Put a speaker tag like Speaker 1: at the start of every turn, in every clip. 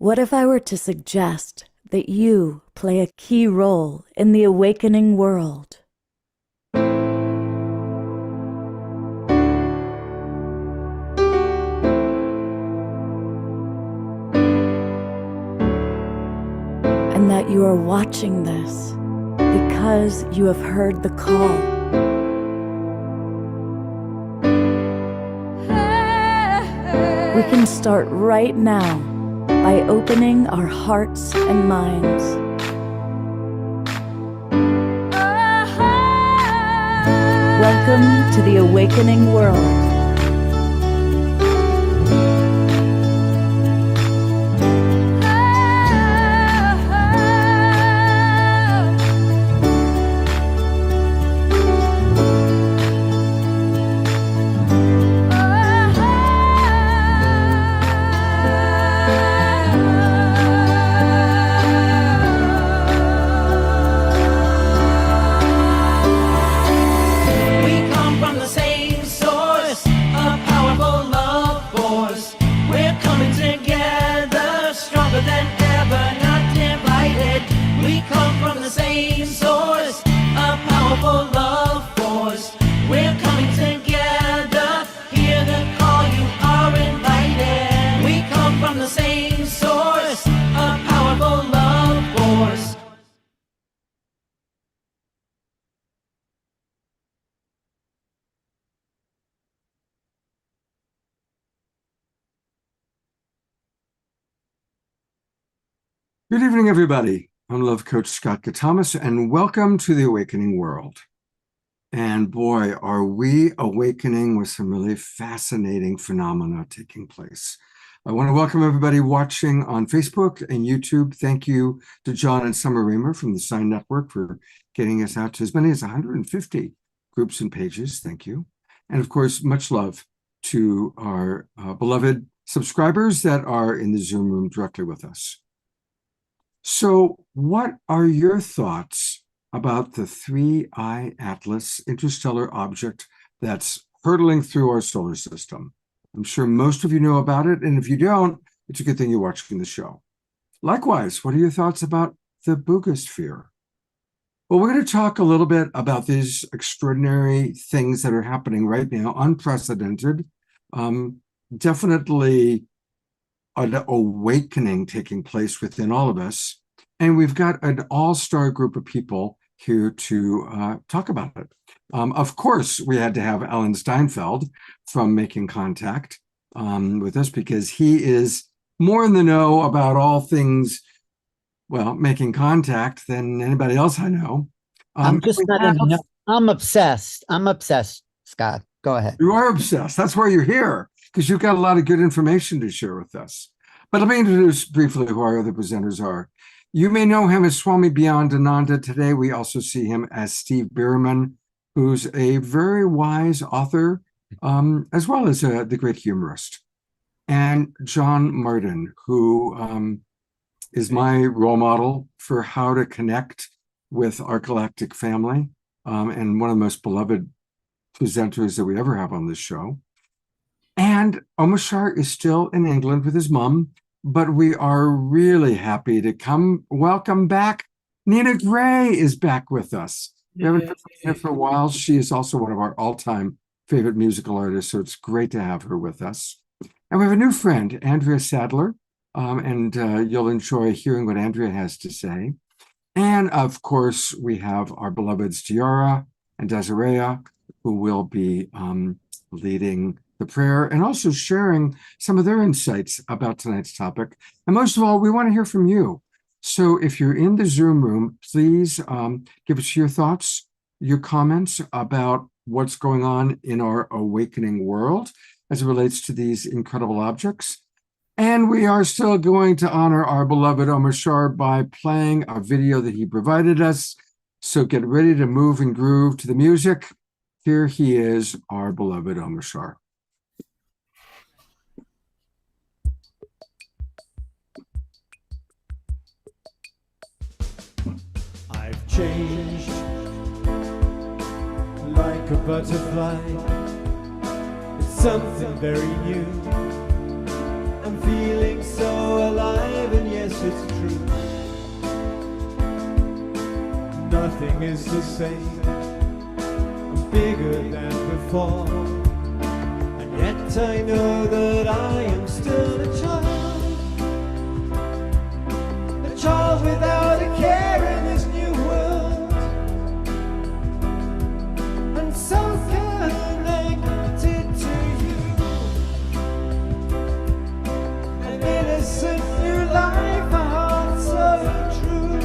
Speaker 1: What if I were to suggest that you play a key role in the awakening world? And that you are watching this because you have heard the call. We can start right now by opening our hearts and minds. Welcome to the awakening world.
Speaker 2: Good evening, everybody. I'm Love Coach Scott Thomas, and welcome to the Awakening World. And boy, are we awakening with some really fascinating phenomena taking place. I want to welcome everybody watching on Facebook and YouTube. Thank you to John and Summer Raymer from the Sign Network for getting us out to as many as 150 groups and pages. Thank you. And of course, much love to our beloved subscribers that are in the Zoom room directly with us. So what are your thoughts about the 3I Atlas interstellar object that's hurtling through our solar system? I'm sure most of you know about it, and if you don't, it's a good thing you're watching the show. Likewise, what are your thoughts about the Buga sphere? Well, we're going to talk a little bit about these extraordinary things that are happening right now, unprecedented, definitely an awakening taking place within all of us. And we've got an all-star group of people here to talk about it. Of course, we had to have Alan Steinfeld from Making Contact with us because he is more in the know about all things, well, making contact than anybody else I know.
Speaker 3: I'm just not in the know. I'm obsessed. I'm obsessed, Scott. Go ahead.
Speaker 2: You are obsessed. That's why you're here, because you've got a lot of good information to share with us. But let me introduce briefly who our other presenters are. You may know him as Swami Beyondananda. Today, we also see him as Steve Bierman, who's a very wise author, as well as the great humorist. And John Martin, who is my role model for how to connect with our galactic family, and one of the most beloved presenters that we ever have on this show. And Omashar is still in England with his mom, but we are really happy to welcome back. Nina Gray is back with us. We haven't been here for a while. She is also one of our all-time favorite musical artists, so it's great to have her with us. And we have a new friend, Andrea Sadler, and you'll enjoy hearing what Andrea has to say. And of course, we have our beloveds Tiara and Desiree, who will be leading the prayer and also sharing some of their insights about tonight's topic. And most of all, we want to hear from you. So if you're in the Zoom room, please give us your thoughts, your comments about what's going on in our awakening world as it relates to these incredible objects. And we are still going to honor our beloved Omashar by playing a video that he provided us. So get ready to move and groove to the music. Here he is, our beloved Omashar.
Speaker 4: I've changed like a butterfly. It's something very new. I'm feeling so alive and yes, it's true. Nothing is the same. I'm bigger than before, and yet I know that I am still a child without a care in this new world, and so connected to you. An innocent new life, a heart so true.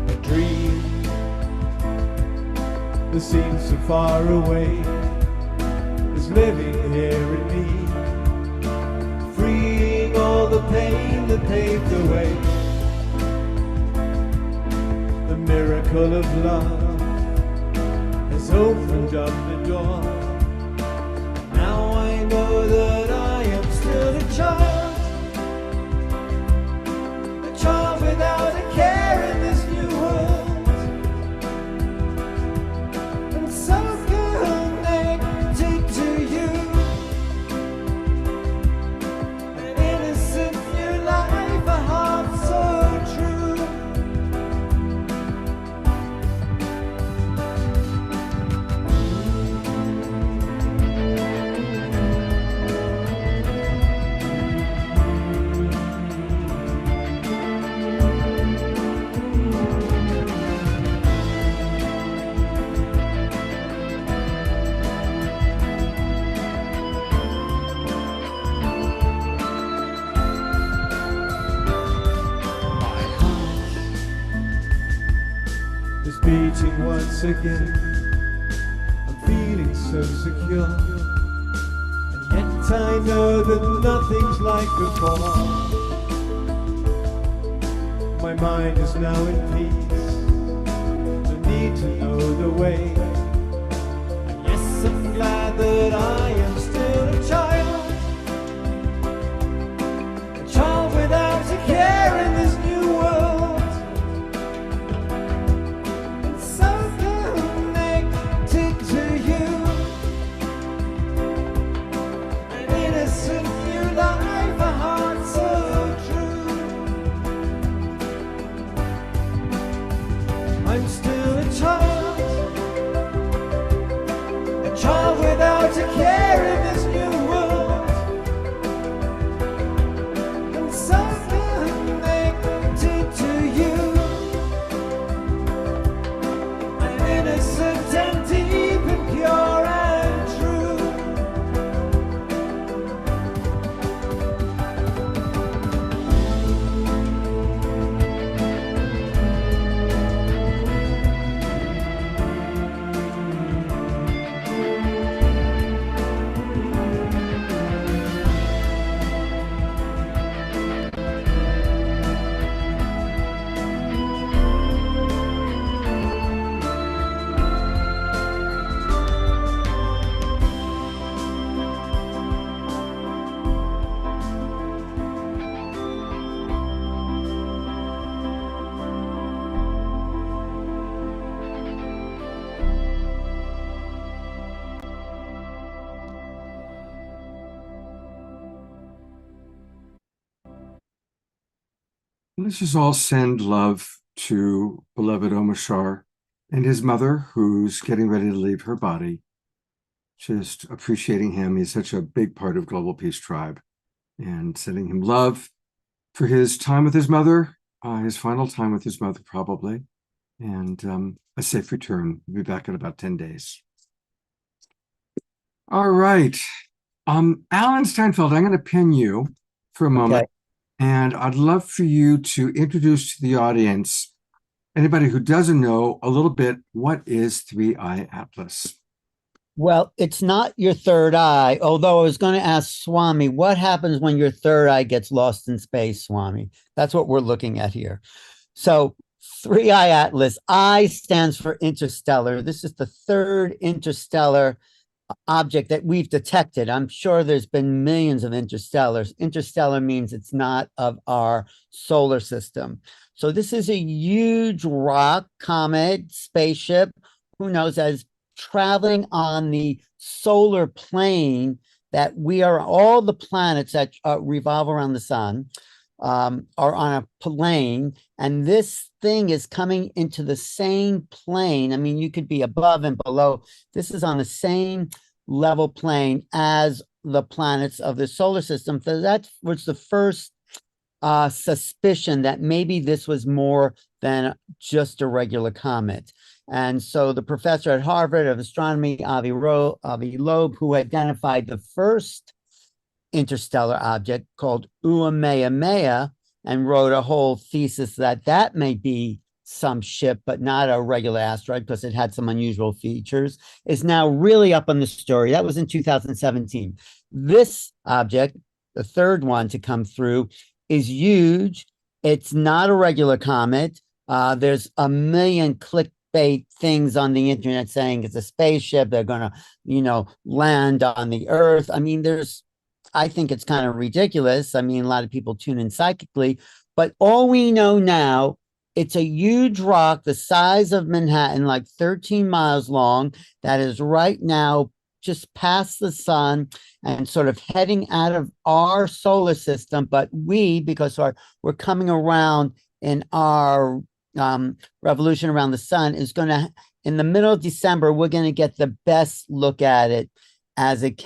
Speaker 4: A dream that seems so far away is living here in me, freeing all the pain that paved the way. The miracle of love has opened up the door. Now I know that I am still a child without a care in this new world, and so connected to you. An innocent new life, a heart so true. My heart is beating once again. I'm feeling so secure, and yet I know that nothing's like before. My mind is now in peace. No need to know the way. And yes, I'm glad that I am still a child without a care in this new world, and so connected to you. An innocent new life, a heart so true. I'm still a child without a care in this new world, and so connected to you. An innocent and deep and pure and true.
Speaker 2: Let's just all send love to beloved Omashar and his mother, who's getting ready to leave her body. Just appreciating him. He's such a big part of Global Peace Tribe, and sending him love for his time with his mother, his final time with his mother, probably, and a safe return. We'll be back in about 10 days. All right. Alan Steinfeld, I'm going to pin you for a moment.
Speaker 3: Okay.
Speaker 2: And I'd love for you to introduce to the audience, anybody who doesn't know, a little bit, what is 3i Atlas?
Speaker 3: Well, it's not your third eye, although I was going to ask Swami, what happens when your third eye gets lost in space, Swami? That's what we're looking at here. So 3i Atlas, I stands for interstellar. This is the third interstellar object that we've detected. I'm sure there's been millions of interstellars. Interstellar means it's not of our solar system. So this is a huge rock, comet, spaceship, who knows, as traveling on the solar plane that we are all the planets that revolve around the sun are on a plane, and this thing is coming into the same plane. I mean, you could be above and below. This is on the same level plane as the planets of the solar system. So that was the first suspicion that maybe this was more than just a regular comet. And so the professor at Harvard of astronomy, Avi Loeb, who identified the first interstellar object called Uameamea and wrote a whole thesis that that may be some ship, but not a regular asteroid because it had some unusual features, is now really up on the story. That was in 2017. This object, the third one to come through, is huge. It's not a regular comet. There's a million clickbait things on the internet saying it's a spaceship. They're going to, land on the Earth. I mean, I think it's kind of ridiculous. I mean, a lot of people tune in psychically, but all we know now, it's a huge rock the size of Manhattan, like 13 miles long, that is right now just past the sun and sort of heading out of our solar system. But because we're coming around in our revolution around the sun, is going to, in the middle of December, we're going to get the best look at it as it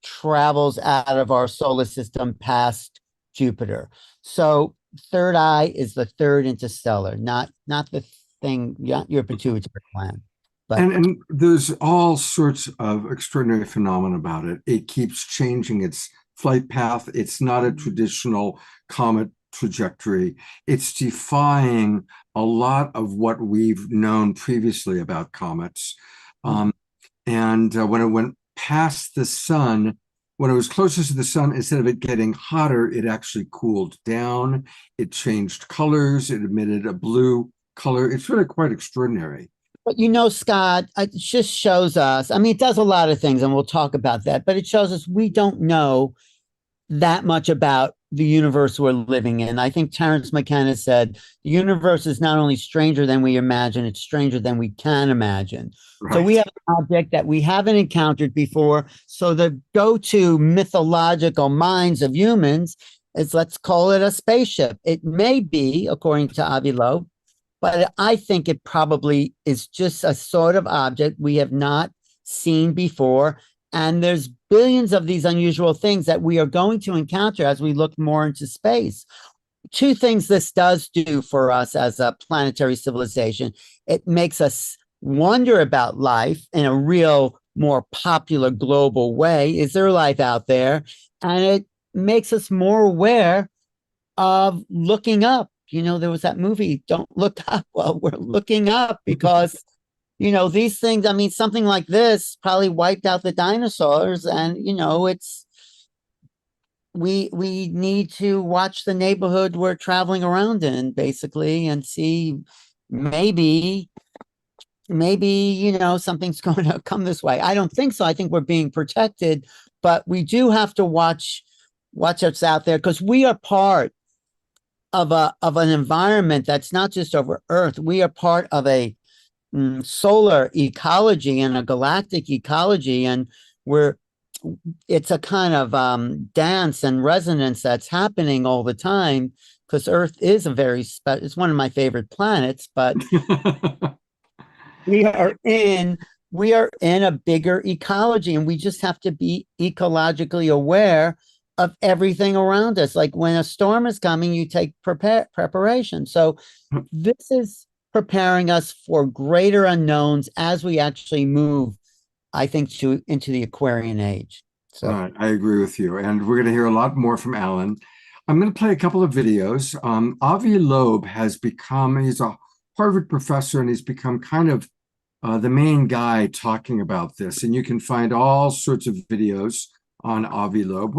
Speaker 3: travels out of our solar system past Jupiter. So third eye is the third interstellar, not the thing, your pituitary gland. But
Speaker 2: and there's all sorts of extraordinary phenomena about it. It keeps changing its flight path. It's not a traditional comet trajectory. It's defying a lot of what we've known previously about comets. And when it went past the sun, when it was closest to the sun, instead of it getting hotter, it actually cooled down. It changed colors. It emitted a blue color. It's really quite extraordinary.
Speaker 3: But Scott, it just shows us, I mean, it does a lot of things, and we'll talk about that, but it shows us we don't know that much about the universe we're living in. I think Terence McKenna said, the universe is not only stranger than we imagine, it's stranger than we can imagine. Right. So we have an object that we haven't encountered before. So the go-to mythological minds of humans is, let's call it a spaceship. It may be, according to Avi Loeb, but I think it probably is just a sort of object we have not seen before. And there's billions of these unusual things that we are going to encounter as we look more into space. Two things this does do for us as a planetary civilization. It makes us wonder about life in a real, more popular global way. Is there life out there? And it makes us more aware of looking up. There was that movie, Don't Look Up. Well, we're looking up because, these things, I mean, something like this probably wiped out the dinosaurs. And, we need to watch the neighborhood we're traveling around in, basically, and see maybe, something's going to come this way. I don't think so. I think we're being protected, but we do have to watch what's out there, because we are part of an environment that's not just over Earth. We are part of a solar ecology and a galactic ecology, and it's a kind of dance and resonance that's happening all the time, because Earth is it's one of my favorite planets, but we are in a bigger ecology, and we just have to be ecologically aware of everything around us. Like when a storm is coming, you take preparation. So this is preparing us for greater unknowns as we actually move, I think, into the Aquarian age. So
Speaker 2: I agree with you. And we're going to hear a lot more from Alan. I'm going to play a couple of videos. Avi Loeb he's a Harvard professor, and he's become kind of the main guy talking about this. And you can find all sorts of videos on Avi Loeb.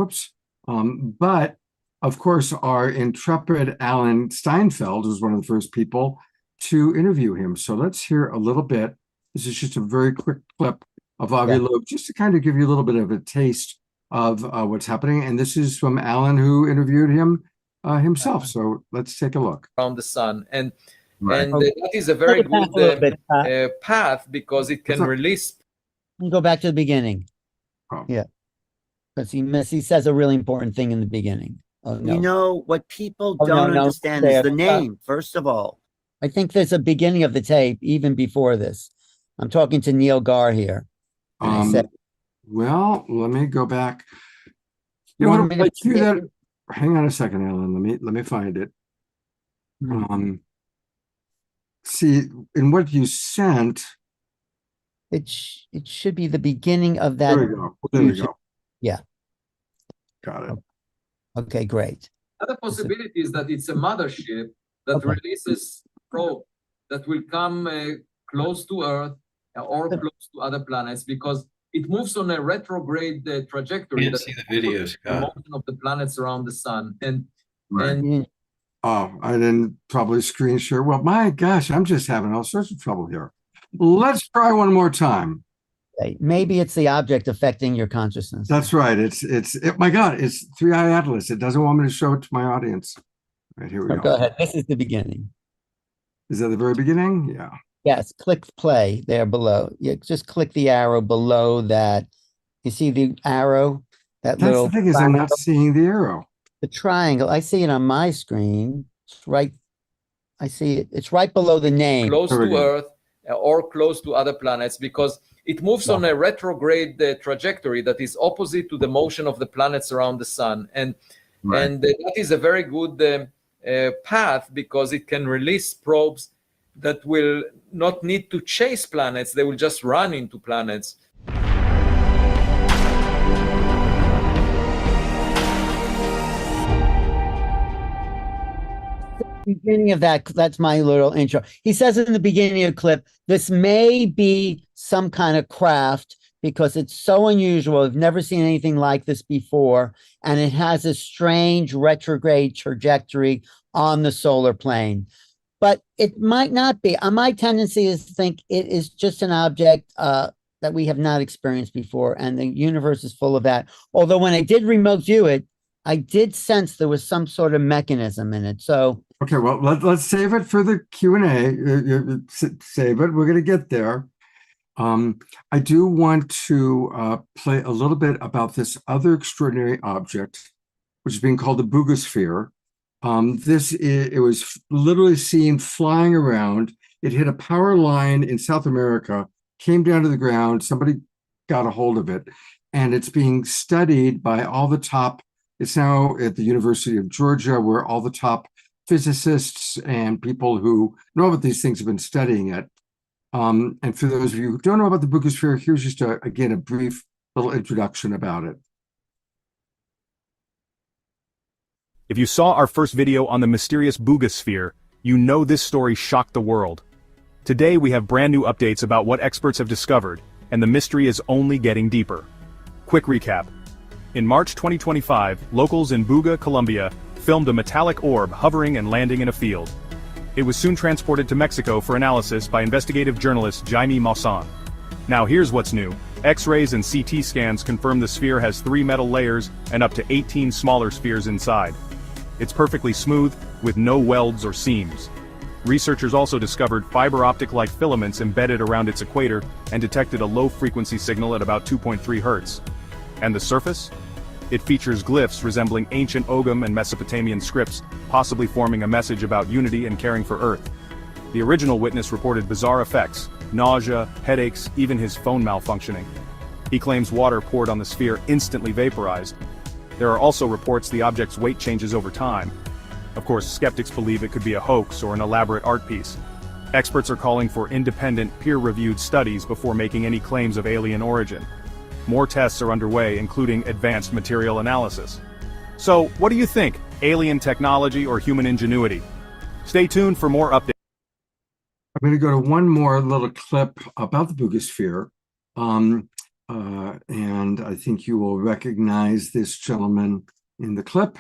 Speaker 2: But of course, our intrepid Alan Steinfeld was one of the first people to interview him. So let's hear a little bit. This is just a very quick clip of Avi Loeb, just to kind of give you a little bit of a taste of what's happening. And this is from Alan, who interviewed him himself. So let's take a look.
Speaker 5: Around the sun. And that is a very good path, because it can release.
Speaker 3: Go back to the beginning.
Speaker 2: Oh.
Speaker 3: Yeah. because he says a really important thing in the beginning. Oh no.
Speaker 6: You know, what people
Speaker 3: Oh, no,
Speaker 6: don't
Speaker 3: no,
Speaker 6: understand
Speaker 3: there.
Speaker 6: is the name, first of all.
Speaker 3: I think there's a beginning of the tape even before this. I'm talking to Neil Gar here. And I said,
Speaker 2: well, let me go back.
Speaker 3: You
Speaker 2: You
Speaker 3: want
Speaker 2: want
Speaker 3: me
Speaker 2: to
Speaker 3: to
Speaker 2: do
Speaker 3: play
Speaker 2: that?
Speaker 3: it?
Speaker 2: Hang on a second, Alan. Let me find it. See, in what you sent,
Speaker 3: it should be the beginning of that.
Speaker 2: there we go. There we go.
Speaker 3: Yeah.
Speaker 2: Got it.
Speaker 3: Okay, great.
Speaker 5: Other possibility is that it's a mothership that releases probe that will come close to Earth or close to other planets, because it moves on a retrograde trajectory.
Speaker 7: Can't see the video,
Speaker 5: the
Speaker 7: Scott.
Speaker 5: motion of the planets around the sun. And
Speaker 2: Oh, I didn't probably screen share. Well, my gosh, I'm just having all sorts of trouble here. Let's try one more time.
Speaker 3: Maybe it's the object affecting your consciousness.
Speaker 2: That's right. My God, it's 3i Atlas. It doesn't want me to show it to my audience. Right, here we go.
Speaker 3: Go ahead. This is the beginning.
Speaker 2: Is that the very beginning? Yeah.
Speaker 3: Yes, click play there below. Yeah, just click the arrow below that. You see the arrow?
Speaker 2: That's the thing, is I'm not seeing the arrow.
Speaker 3: The triangle. I see it on my screen. It's right. I see it. It's right below the name.
Speaker 5: Close to Earth or close to other planets, because it moves on a retrograde trajectory that is opposite to the motion of the planets around the sun. And that is a very good path, because it can release probes that will not need to chase planets. They will just run into planets.
Speaker 3: Beginning of that's my little intro. He says in the beginning of the clip, this may be some kind of craft because it's so unusual. I've never seen anything like this before, and it has a strange retrograde trajectory on the solar plane. But it might not be. My tendency is to think it is just an object that we have not experienced before, and the universe is full of that. Although when I did remote view it, I did sense there was some sort of mechanism in it. So
Speaker 2: okay, well, let's save it for the Q&A. Save it. We're going to get there. I do want to play a little bit about this other extraordinary object, which is being called the Buga sphere. It was literally seen flying around. It hit a power line in South America, came down to the ground. Somebody got a hold of it, and it's being studied by all the top. It's now at the University of Georgia, where all the top physicists and people who know about these things have been studying it. And for those of you who don't know about the Buga sphere, here's just again a brief little introduction about it.
Speaker 8: If you saw our first video on the mysterious Buga sphere, you know this story shocked the world. Today we have brand new updates about what experts have discovered, and the mystery is only getting deeper. Quick recap. In March 2025, locals in Buga, Colombia, filmed a metallic orb hovering and landing in a field. It was soon transported to Mexico for analysis by investigative journalist Jaime Maussan. Now here's what's new. X-rays and CT scans confirm the sphere has 3 metal layers and up to 18 smaller spheres inside. It's perfectly smooth, with no welds or seams. Researchers also discovered fiber optic-like filaments embedded around its equator and detected a low-frequency signal at about 2.3 Hz. And the surface? It features glyphs resembling ancient Ogham and Mesopotamian scripts, possibly forming a message about unity and caring for Earth. The original witness reported bizarre effects, nausea, headaches, even his phone malfunctioning. He claims water poured on the sphere instantly vaporized. There are also reports the object's weight changes over time. Of course, skeptics believe it could be a hoax or an elaborate art piece. Experts are calling for independent, peer-reviewed studies before making any claims of alien origin. More tests are underway, including advanced material analysis. So, what do you think? Alien technology or human ingenuity? Stay tuned for more updates.
Speaker 2: I'm going to go to one more little clip about the Buga sphere. And I think you will recognize this gentleman in the clip.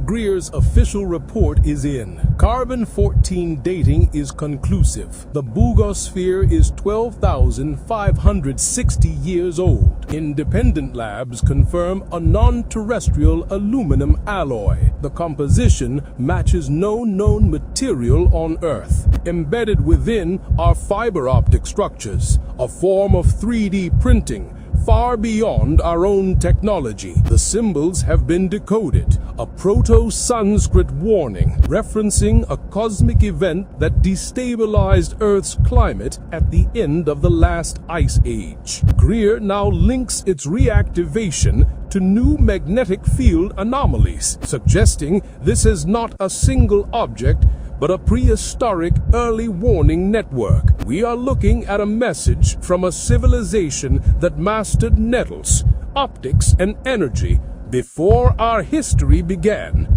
Speaker 7: Greer's official report is in. Carbon-14 dating is conclusive. The Buga sphere is 12,560 years old. Independent labs confirm a non-terrestrial aluminum alloy. The composition matches no known material on Earth. Embedded within are fiber optic structures, a form of 3D printing far beyond our own technology. The symbols have been decoded, a Proto-Sanskrit warning referencing a cosmic event that destabilized Earth's climate at the end of the last ice age. Greer now links its reactivation to new magnetic field anomalies, suggesting this is not a single object, but a prehistoric early warning network. We are looking at a message from a civilization that mastered nettles, optics, and energy before our history began.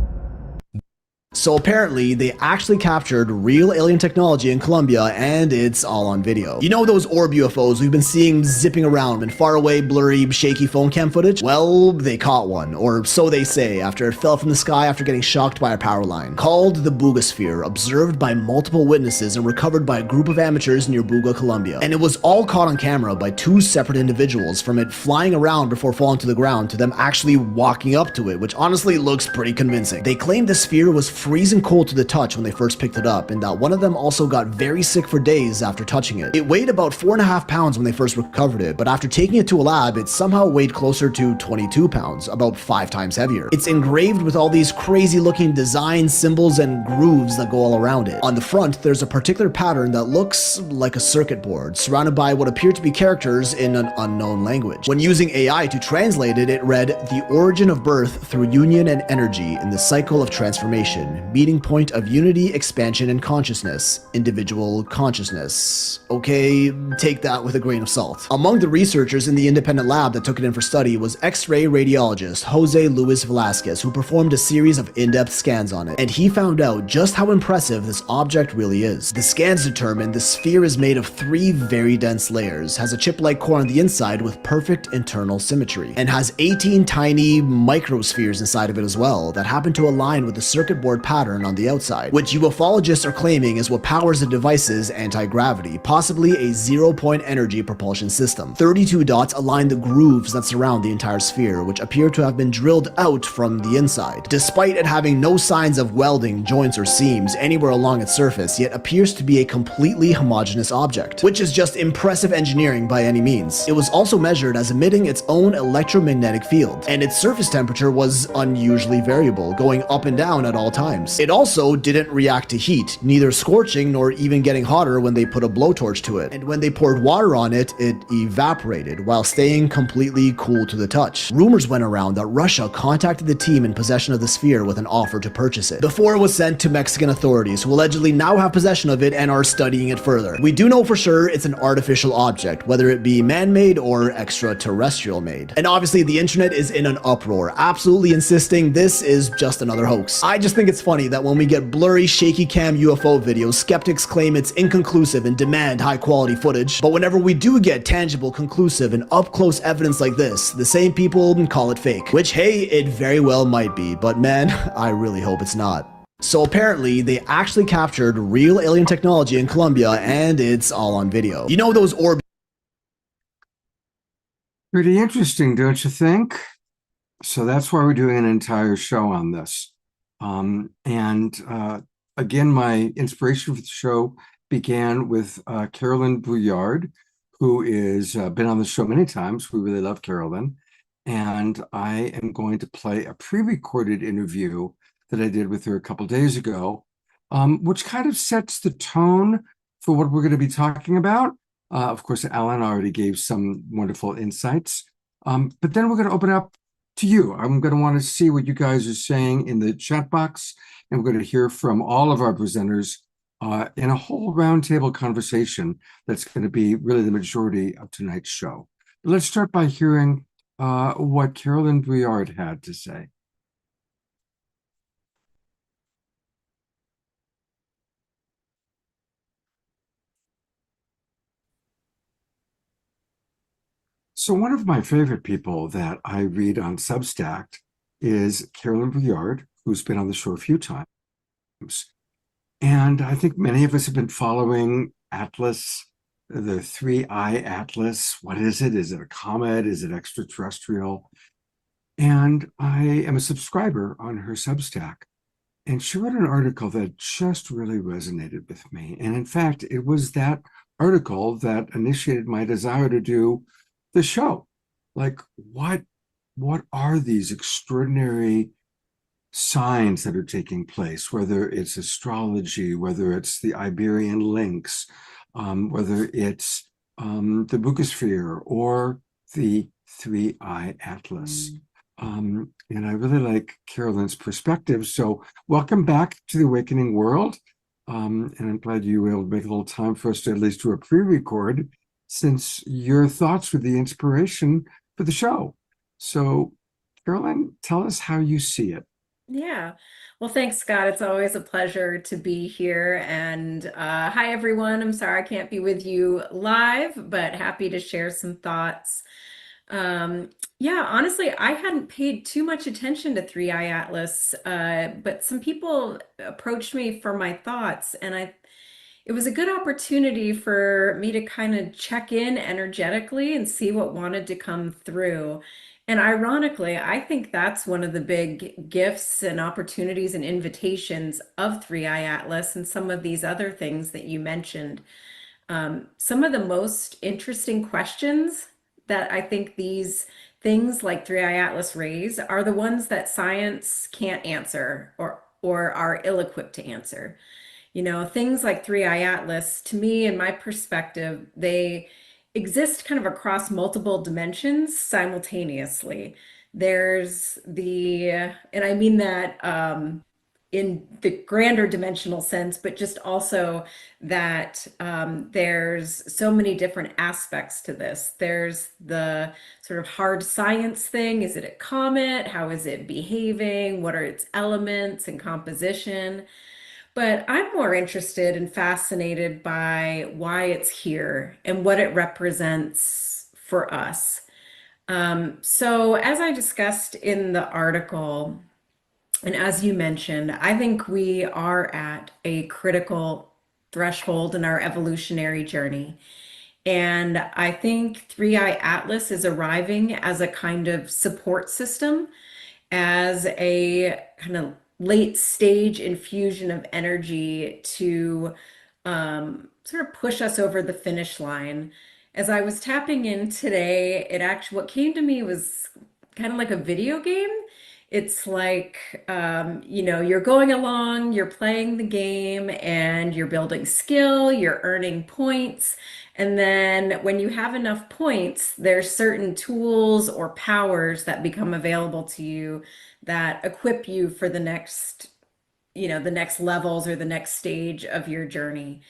Speaker 9: So apparently, they actually captured real alien technology in Colombia, and it's all on video. You know those orb UFOs we've been seeing zipping around in faraway, blurry, shaky phone cam footage? Well, they caught one, or so they say, after it fell from the sky after getting shocked by a power line. Called the Buga sphere, observed by multiple witnesses and recovered by a group of amateurs near Buga, Colombia. And it was all caught on camera by two separate individuals, from it flying around before falling to the ground to them actually walking up to it, which honestly looks pretty convincing. They claimed the sphere was freezing cold to the touch when they first picked it up, and that one of them also got very sick for days after touching it. It weighed about 4.5 pounds when they first recovered it, but after taking it to a lab, it somehow weighed closer to 22 pounds, about 5 times heavier. It's engraved with all these crazy looking designs, symbols, and grooves that go all around it. On the front, there's a particular pattern that looks like a circuit board, surrounded by what appear to be characters in an unknown language. When using AI to translate it, it read, "The origin of birth through union and energy in the cycle of transformation, meeting point of unity, expansion, and consciousness, individual consciousness." Okay, take that with a grain of salt. Among the researchers in the independent lab that took it in for study was X-ray radiologist Jose Luis Velasquez, who performed a series of in-depth scans on it, and he found out just how impressive this object really is. The scans determined the sphere is made of 3 very dense layers, has a chip-like core on the inside with perfect internal symmetry, and has 18 tiny microspheres inside of it as well that happen to align with the circuit board pattern on the outside, which ufologists are claiming is what powers the device's anti-gravity, possibly a zero-point energy propulsion system. 32 dots align the grooves that surround the entire sphere, which appear to have been drilled out from the inside. Despite it having no signs of welding, joints, or seams anywhere along its surface, yet appears to be a completely homogeneous object, which is just impressive engineering by any means. It was also measured as emitting its own electromagnetic field, and its surface temperature was unusually variable, going up and down at all times. It also didn't react to heat, neither scorching nor even getting hotter when they put a blowtorch to it, and when they poured water on it, it evaporated while staying completely cool to the touch. Rumors went around that Russia contacted the team in possession of the sphere with an offer to purchase it, before it was sent to Mexican authorities, who allegedly now have possession of it and are studying it further. We do know for sure it's an artificial object, whether it be man-made or extraterrestrial made. And obviously the internet is in an uproar, absolutely insisting this is just another hoax. I just think it's funny that when we get blurry, shaky cam UFO videos, skeptics claim it's inconclusive and demand high quality footage, but whenever we do get tangible, conclusive, and up-close evidence like this, the same people call it fake. Which, hey, it very well might be, but man, I really hope it's not. So apparently, they actually captured real alien technology in Colombia, and it's all on video. You know those orb...
Speaker 2: Pretty interesting, don't you think? So that's why we're doing an entire show on this. Again, my inspiration for the show began with Carolyn Bouillard, who is been on the show many times. We really love Carolyn. And I am going to play a pre-recorded interview that I did with her a couple days ago, which kind of sets the tone for what we're going to be talking about. Of course, Alan already gave some wonderful insights, but then we're going to open up to you. I'm going to want to see what you guys are saying in the chat box, and we're going to hear from all of our presenters in a whole roundtable conversation that's going to be really the majority of tonight's show. But let's start by hearing what Carolyn Bouillard had to say. So one of my favorite people that I read on Substack is Carolyn Bouillard, who's been on the show a few times. And I think many of us have been following Atlas, the 3I Atlas. What is it? Is it a comet? Is it extraterrestrial? And I am a subscriber on her Substack. And she wrote an article that just really resonated with me. And in fact, it was that article that initiated my desire to do the show. Like, what are these extraordinary signs that are taking place, whether it's astrology, whether it's the Iberian Lynx, whether it's the Buga or the 3I Atlas. And I really like Carolyn's perspective. So welcome back to the Awakening World. And I'm glad you were able to make a little time for us to at least do a pre-record, since your thoughts were the inspiration for the show. So Carolyn, tell us how you see it.
Speaker 10: Yeah. Well, thanks, Scott. It's always a pleasure to be here. And hi, everyone. I'm sorry I can't be with you live, but happy to share some thoughts. Yeah, honestly, I hadn't paid too much attention to 3i Atlas, but some people approached me for my thoughts, and it was a good opportunity for me to kind of check in energetically and see what wanted to come through. And ironically, I think that's one of the big gifts and opportunities and invitations of 3i Atlas and some of these other things that you mentioned. Some of the most interesting questions that I think these things like 3i Atlas raise are the ones that science can't answer or are ill-equipped to answer. You know, things like 3i Atlas, to me, in my perspective, they exist kind of across multiple dimensions simultaneously. There's and I mean that in the grander dimensional sense, but just also that there's so many different aspects to this. There's the sort of hard science thing. Is it a comet? How is it behaving? What are its elements and composition? But I'm more interested and fascinated by why it's here and what it represents for us. So as I discussed in the article, and as you mentioned, I think we are at a critical threshold in our evolutionary journey. And I think 3i Atlas is arriving as a kind of support system, as a kind of late stage infusion of energy to sort of push us over the finish line. As I was tapping in today, what came to me was kind of like a video game. It's like, you're going along, you're playing the game, and you're building skill, you're earning points. And then when you have enough points, there's certain tools or powers that become available to you that equip you for the next levels or the next stage of your journey.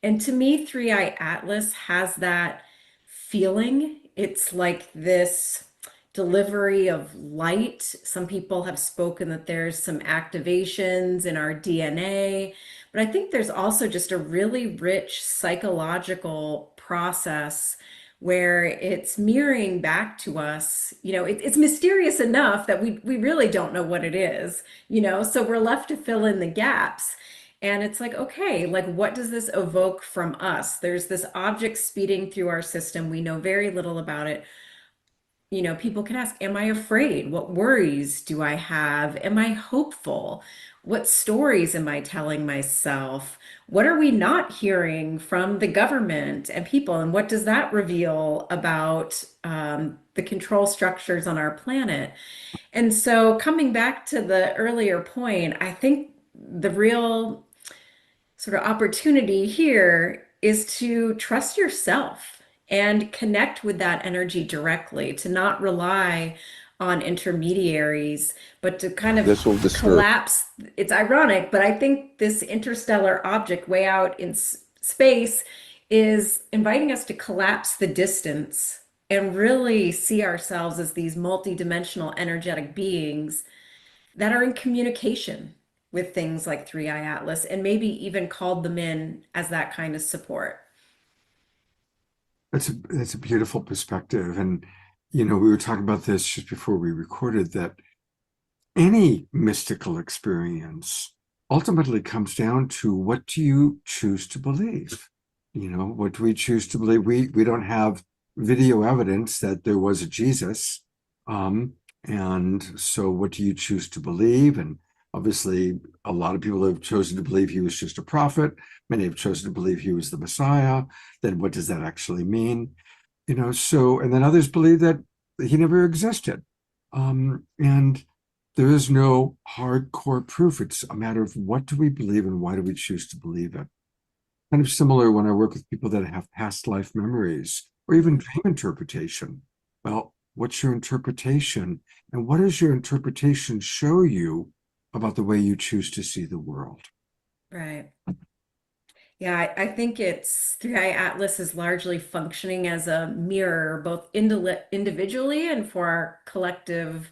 Speaker 10: And to me, 3i Atlas has that feeling. It's like this delivery of light. Some people have spoken that there's some activations in our DNA, but I think there's also just a really rich psychological process where it's mirroring back to us. It's mysterious enough that we really don't know what it is, so we're left to fill in the gaps. And it's like, okay, like, what does this evoke from us? There's this object speeding through our system. We know very little about it. People can ask, am I afraid? What worries do I have? Am I hopeful? What stories am I telling myself? What are we not hearing from the government and people? And what does that reveal about the control structures on our planet? And so, coming back to the earlier point, I think the real sort of opportunity here is to trust yourself and connect with that energy directly, to not rely on intermediaries, but to kind of collapse. It's ironic, but I think this interstellar object way out in space is inviting us to collapse the distance and really see ourselves as these multidimensional energetic beings that are in communication with things like 3i Atlas, and maybe even called them in as that kind of support.
Speaker 2: That's a beautiful perspective. And, we were talking about this just before we recorded, that any mystical experience ultimately comes down to, what do you choose to believe? What do we choose to believe? We don't have video evidence that there was a Jesus. And so what do you choose to believe? And obviously, a lot of people have chosen to believe he was just a prophet. Many have chosen to believe he was the Messiah. Then what does that actually mean? And then others believe that he never existed. And there is no hardcore proof. It's a matter of, what do we believe and why do we choose to believe it? Kind of similar when I work with people that have past life memories or even dream interpretation. Well, what's your interpretation? And what does your interpretation show you about the way you choose to see the world?
Speaker 10: Right. Yeah, I think it's 3i Atlas is largely functioning as a mirror, both individually and for our collective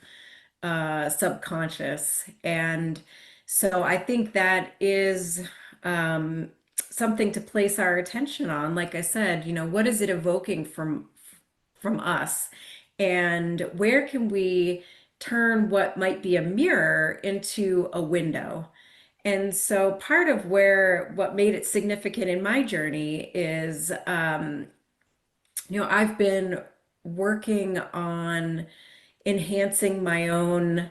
Speaker 10: subconscious. And so I think that is something to place our attention on. Like I said, what is it evoking from us? And where can we turn what might be a mirror into a window? And so part of what made it significant in my journey is, I've been working on enhancing my own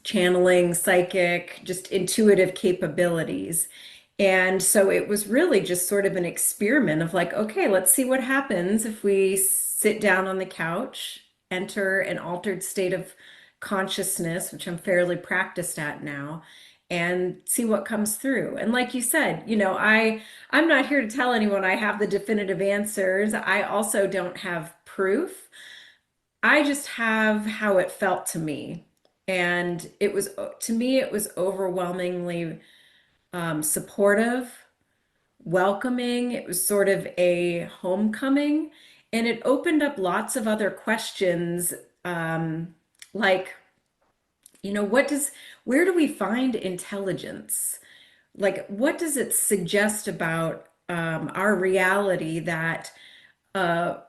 Speaker 10: channeling, psychic, just intuitive capabilities. And so it was really just sort of an experiment of like, okay, let's see what happens if we sit down on the couch, enter an altered state of consciousness, which I'm fairly practiced at now, and see what comes through. And like you said, I'm not here to tell anyone I have the definitive answers. I also don't have proof. I just have how it felt to me. And to me, it was overwhelmingly supportive, welcoming. It was sort of a homecoming, and it opened up lots of other questions, like, where do we find intelligence? Like, what does it suggest about our reality that a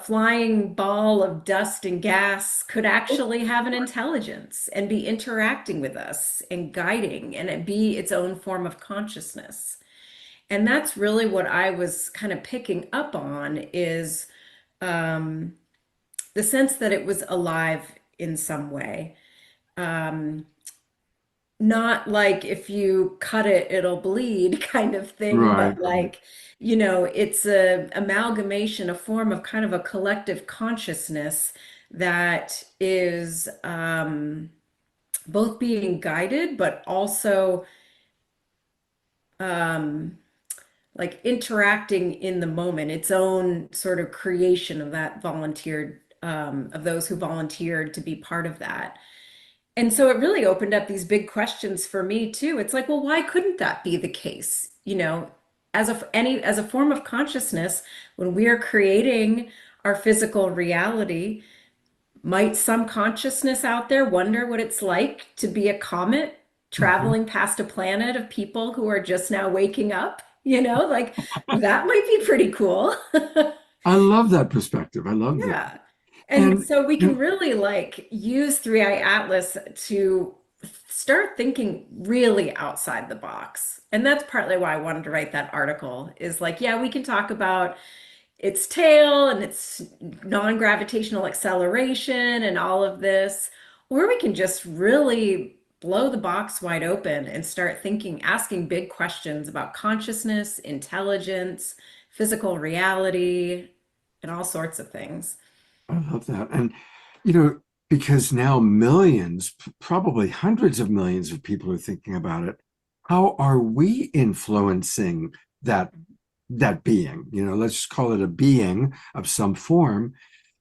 Speaker 10: flying ball of dust and gas could actually have an intelligence and be interacting with us and guiding, and it be its own form of consciousness? And that's really what I was kind of picking up on, is the sense that it was alive in some way. Not like if you cut it, it'll bleed kind of thing,
Speaker 2: Right.
Speaker 10: but like, it's a amalgamation, a form of kind of a collective consciousness that is both being guided, but also like interacting in the moment, its own sort of creation of that volunteered, of those who volunteered to be part of that. And so it really opened up these big questions for me too. It's like, well, why couldn't that be the case? As a form of consciousness, when we are creating our physical reality, might some consciousness out there wonder what it's like to be a comet traveling past a planet of people who are just now waking up? Like, that might be pretty cool.
Speaker 2: I love that perspective. I love that.
Speaker 10: Yeah. And
Speaker 2: And,
Speaker 10: so we can
Speaker 2: and
Speaker 10: really like use 3i Atlas to start thinking really outside the box. And that's partly why I wanted to write that article, is like, yeah, we can talk about its tail and its non-gravitational acceleration and all of this, or we can just really blow the box wide open and start thinking, asking big questions about consciousness, intelligence, physical reality, and all sorts of things.
Speaker 2: I love that. And, because now millions, probably hundreds of millions of people are thinking about it, how are we influencing that being? Let's just call it a being of some form.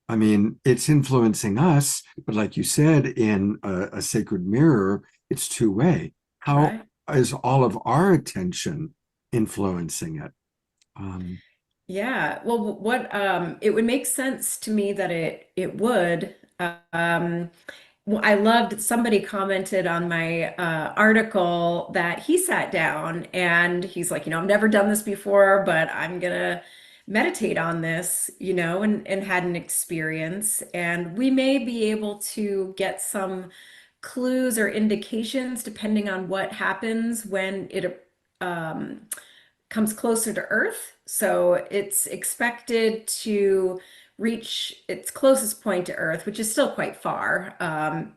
Speaker 2: I mean, it's influencing us, but like you said, in a sacred mirror, it's two-way. How is all of our attention influencing it?
Speaker 10: Yeah, well, what it would make sense to me that it would. Well, I loved, somebody commented on my article that he sat down and he's like, I've never done this before, but I'm gonna meditate on this, and had an experience. And we may be able to get some clues or indications depending on what happens when it comes closer to Earth. So it's expected to reach its closest point to Earth, which is still quite far.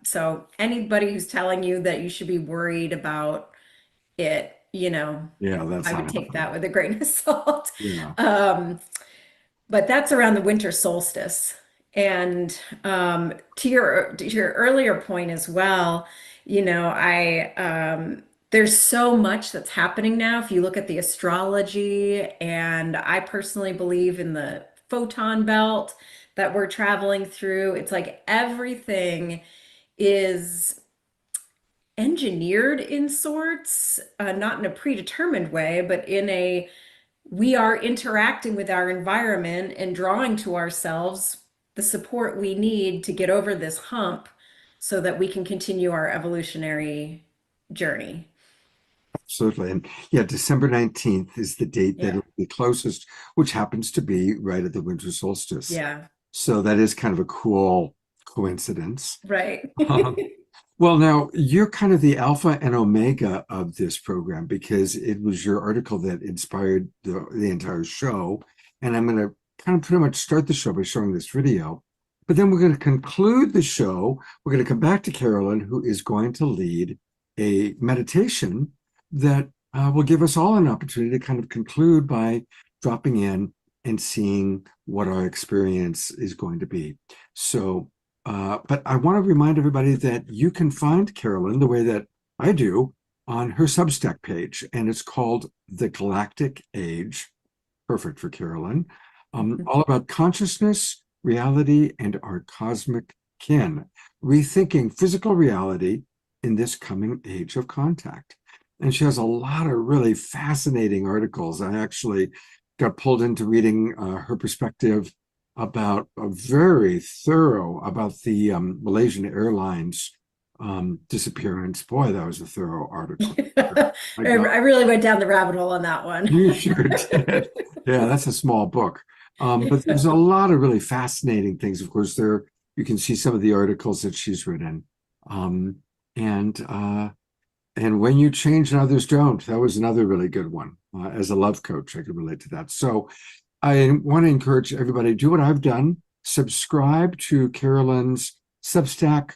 Speaker 10: So anybody who's telling you that you should be worried about it,
Speaker 2: Yeah, that's
Speaker 10: I
Speaker 2: not
Speaker 10: would take
Speaker 2: happening.
Speaker 10: that with a grain of salt.
Speaker 2: Yeah.
Speaker 10: But that's around the winter solstice. And to your earlier point as well, I there's so much that's happening now. If you look at the astrology, and I personally believe in the photon belt that we're traveling through, it's like everything is engineered in sorts, not in a predetermined way, but in a we are interacting with our environment and drawing to ourselves the support we need to get over this hump so that we can continue our evolutionary journey.
Speaker 2: Absolutely. And yeah, December 19th is the date that
Speaker 10: Yeah.
Speaker 2: will be closest, which happens to be right at the winter solstice.
Speaker 10: Yeah.
Speaker 2: So that is kind of a cool coincidence.
Speaker 10: Right.
Speaker 2: Well, now you're kind of the alpha and omega of this program because it was your article that inspired the entire show. And I'm going to kind of pretty much start the show by showing this video. But then we're going to conclude the show. We're going to come back to Carolyn, who is going to lead a meditation that will give us all an opportunity to kind of conclude by dropping in and seeing what our experience is going to be. So, but I want to remind everybody that you can find Carolyn the way that I do on her Substack page, and it's called The Galactic Age. Perfect for Carolyn. All about consciousness, reality, and our cosmic kin, rethinking physical reality in this coming age of contact. And she has a lot of really fascinating articles. I actually got pulled into reading her perspective about a very thorough about the Malaysian Airlines disappearance. Boy, that was a thorough article.
Speaker 10: I really went down the rabbit hole on that one.
Speaker 2: You sure did. Yeah, that's a small book. But there's a lot of really fascinating things. Of course, there you can see some of the articles that she's written. And when you change and others don't, that was another really good one. As a love coach, I could relate to that. So I want to encourage everybody to do what I've done. Subscribe to Carolyn's Substack,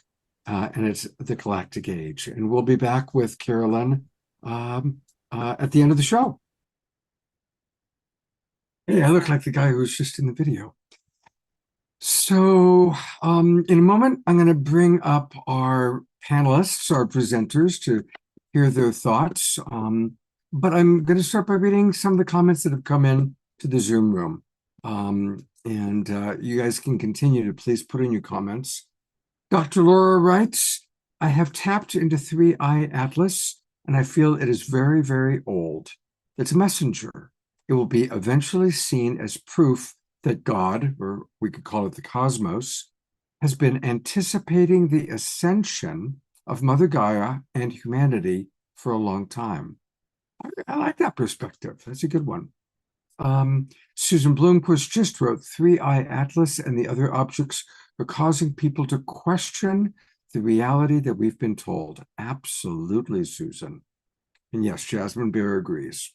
Speaker 2: and it's The Galactic Age. And we'll be back with Carolyn at the end of the show. Hey, I look like the guy who was just in the video. So in a moment, I'm going to bring up our panelists, our presenters, to hear their thoughts. But I'm going to start by reading some of the comments that have come in to the Zoom room. And you guys can continue to please put in your comments. Dr. Laura writes, I have tapped into 3i Atlas, and I feel it is very, very old. It's a messenger. It will be eventually seen as proof that God, or we could call it the cosmos, has been anticipating the ascension of Mother Gaia and humanity for a long time. I like that perspective. That's a good one. Susan Bloomquist just wrote 3i Atlas and the other objects are causing people to question the reality that we've been told. Absolutely, Susan. And yes, Jasmine Bear agrees.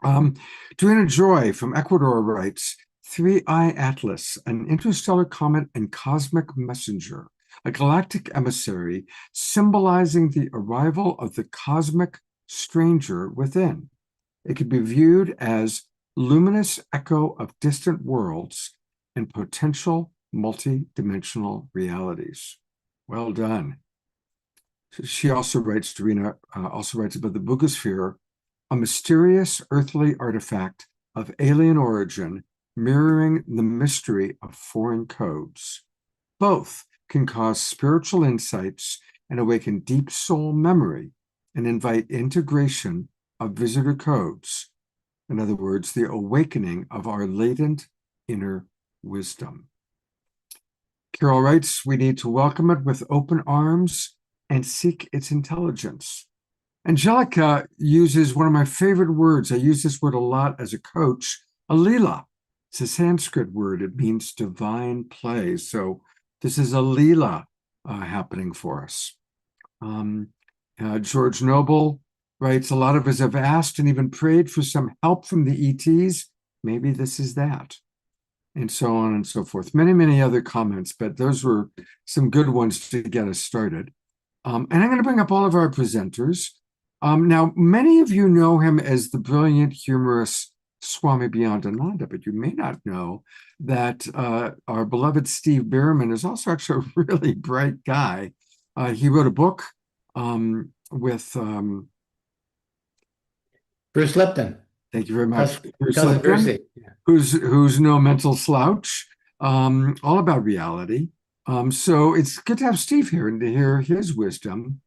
Speaker 2: Joanna Joy from Ecuador writes, 3i Atlas, an interstellar comet and cosmic messenger, a galactic emissary symbolizing the arrival of the cosmic stranger within. It could be viewed as luminous echo of distant worlds and potential multi-dimensional realities. Well done. She also writes, Dorina also writes about the Buga sphere, a mysterious earthly artifact of alien origin mirroring the mystery of foreign codes. Both can cause spiritual insights and awaken deep soul memory and invite integration of visitor codes. In other words, the awakening of our latent inner wisdom. Carol writes, we need to welcome it with open arms and seek its intelligence. Angelica uses one of my favorite words. I use this word a lot as a coach, alila. It's a Sanskrit word. It means divine play. So this is a Leela happening for us. George Noble writes, a lot of us have asked and even prayed for some help from the ETs. Maybe this is that. And so on and so forth. Many, many other comments, but those were some good ones to get us started. And I'm going to bring up all of our presenters. Now, many of you know him as the brilliant, humorous Swami Beyondananda, but you may not know that our beloved Steve Bierman is also actually a really bright guy. He wrote a book with
Speaker 11: Bruce Lipton.
Speaker 2: Thank you very much. Bruce
Speaker 11: Cousin
Speaker 2: Lipton,
Speaker 11: Brucey. Yeah.
Speaker 2: who's no mental slouch, all about reality. So it's good to have Steve here and to hear his wisdom.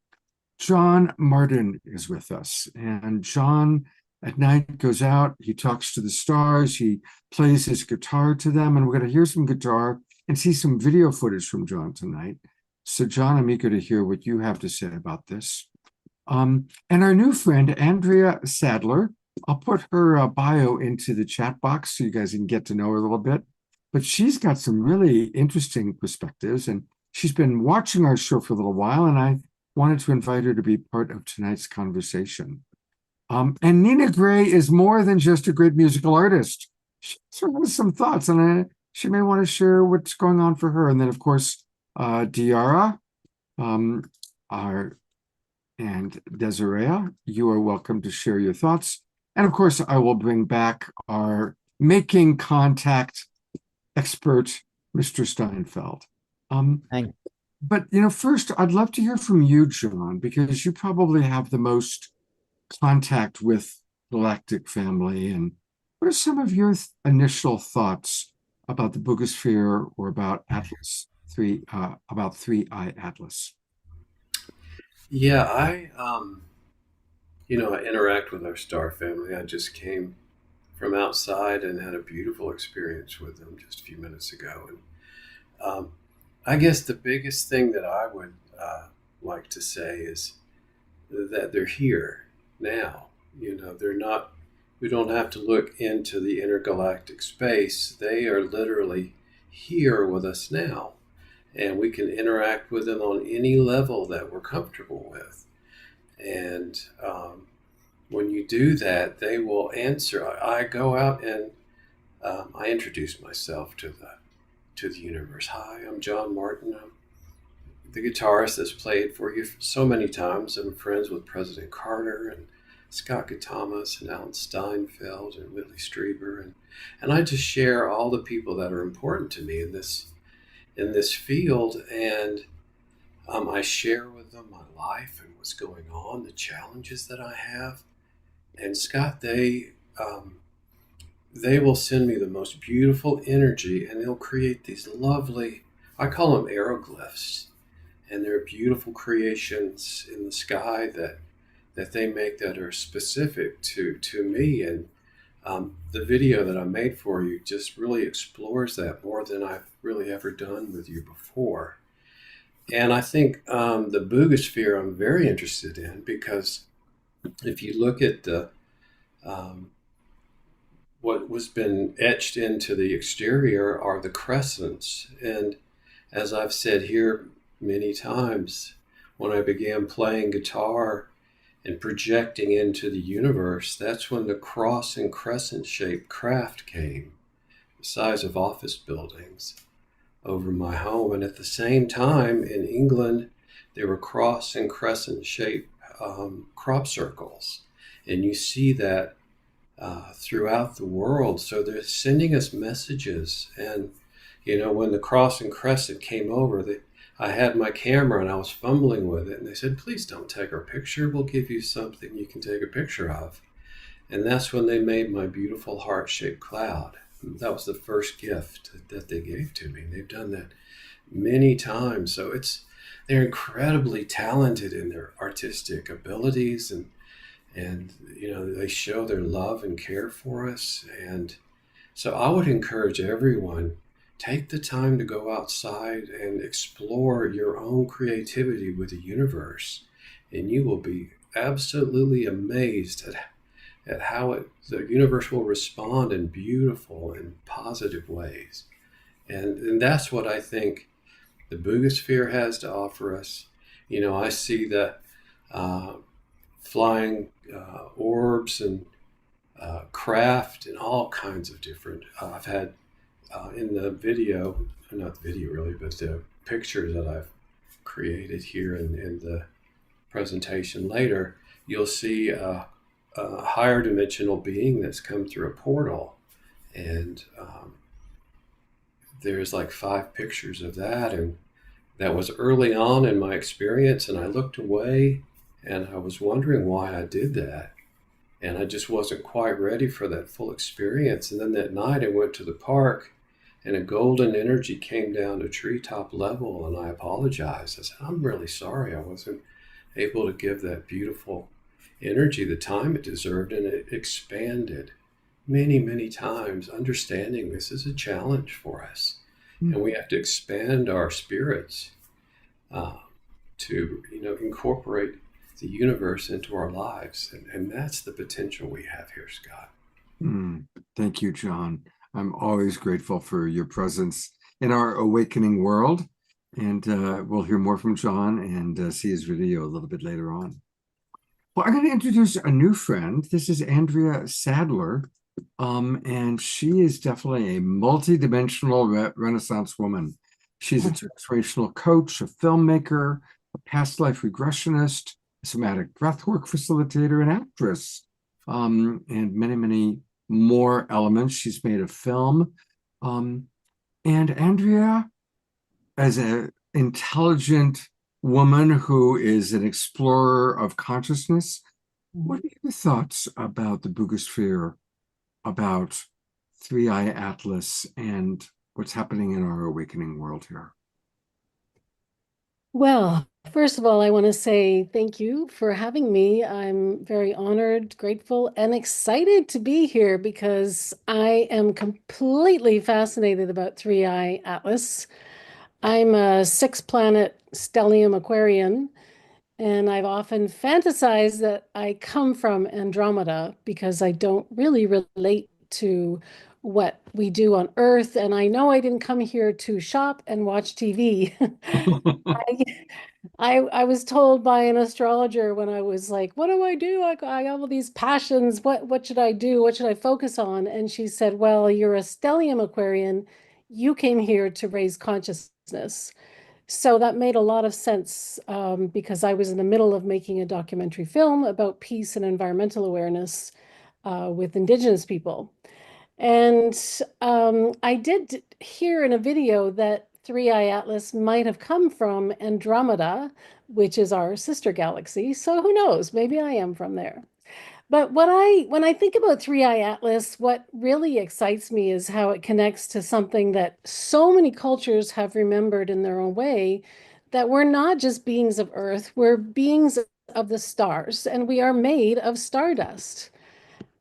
Speaker 2: John Martin is with us, and John at night goes out, he talks to the stars, he plays his guitar to them, and we're going to hear some guitar and see some video footage from John tonight. So John, I'm eager to hear what you have to say about this. And our new friend, Andrea Sadler, I'll put her bio into the chat box so you guys can get to know her a little bit. But she's got some really interesting perspectives, and she's been watching our show for a little while, and I wanted to invite her to be part of tonight's conversation. And Nina Gray is more than just a great musical artist. She sort of has some thoughts, and she may want to share what's going on for her. And then, of course, Diara and Desiree, you are welcome to share your thoughts. And of course, I will bring back our making contact expert, Mr. Steinfeld. But, first, I'd love to hear from you, John, because you probably have the most contact with Galactic Family. And what are some of your initial thoughts about the Bugosphere or about Atlas 3, about 3i Atlas?
Speaker 12: Yeah, I interact with our star family. I just came from outside and had a beautiful experience with them just a few minutes ago. And I guess the biggest thing that I would like to say is that they're here now. They're not, we don't have to look into the intergalactic space. They are literally here with us now. And we can interact with them on any level that we're comfortable with. And when you do that, they will answer. I go out and I introduce myself to the universe. Hi, I'm John Martin. I'm the guitarist that's played for you so many times. I'm friends with President Carter and Scott Gatamas and Alan Steinfeld and Whitley Strieber. And I just share all the people that are important to me in this field, and I share with them my life and what's going on, the challenges that I have. And Scott, they will send me the most beautiful energy, and they'll create these lovely, I call them aeroglyphs, and they're beautiful creations in the sky that they make that are specific to me. And the video that I made for you just really explores that more than I've really ever done with you before. And I think the Bugosphere I'm very interested in, because if you look at the what was been etched into the exterior are the crescents. And as I've said here many times, when I began playing guitar and projecting into the universe, that's when the cross and crescent shaped craft came, the size of office buildings, over my home. And at the same time in England, there were cross and crescent shaped crop circles. And you see that throughout the world. So they're sending us messages. And, when the cross and crescent came over, I had my camera and I was fumbling with it. And they said, please don't take our picture. We'll give you something you can take a picture of. And that's when they made my beautiful heart-shaped cloud. That was the first gift that they gave to me. They've done that many times. So they're incredibly talented in their artistic abilities, and they show their love and care for us. And so I would encourage everyone, take the time to go outside and explore your own creativity with the universe, and you will be absolutely amazed at how the universe will respond in beautiful and positive ways. And that's what I think the Buga has to offer us. I see the uh, flying orbs and craft and all kinds of different. I've had in the video, not the video really, but the pictures that I've created here in the presentation later, you'll see a higher dimensional being that's come through a portal. And there's like 5 pictures of that. And that was early on in my experience. And I looked away and I was wondering why I did that. And I just wasn't quite ready for that full experience. And then that night I went to the park and a golden energy came down to treetop level, and I apologized. I said, I'm really sorry I wasn't able to give that beautiful energy the time it deserved, and it expanded many, many times, understanding this is a challenge for us. And we have to expand our spirits to incorporate the universe into our lives. And that's the potential we have here, Scott.
Speaker 2: Thank you, John. I'm always grateful for your presence in our awakening world. And we'll hear more from John and see his video a little bit later on. Well, I'm going to introduce a new friend. This is Andrea Sadler. And she is definitely a multi-dimensional Renaissance woman. She's a transformational coach, a filmmaker, a past life regressionist, a somatic breathwork facilitator, an actress, and many, many more elements. She's made a film. And Andrea, as an intelligent woman who is an explorer of consciousness, what are your thoughts about the Buga, about Three-Eye Atlas, and what's happening in our awakening world here?
Speaker 11: Well, first of all, I want to say thank you for having me. I'm very honored, grateful, and excited to be here because I am completely fascinated about Three-Eye Atlas. I'm a 6-planet stellium Aquarian, and I've often fantasized that I come from Andromeda because I don't really relate to what we do on Earth. And I know I didn't come here to shop and watch TV. I was told by an astrologer when I was like, what do? I have all these passions. What should I do? What should I focus on? And she said, well, you're a stellium Aquarian. You came here to raise consciousness. So that made a lot of sense because I was in the middle of making a documentary film about peace and environmental awareness with Indigenous people. And I did hear in a video that Three-Eye Atlas might have come from Andromeda, which is our sister galaxy. So who knows? Maybe I am from there. But when I think about Three-Eye Atlas, what really excites me is how it connects to something that so many cultures have remembered in their own way, that we're not just beings of Earth, we're beings of the stars, and we are made of stardust.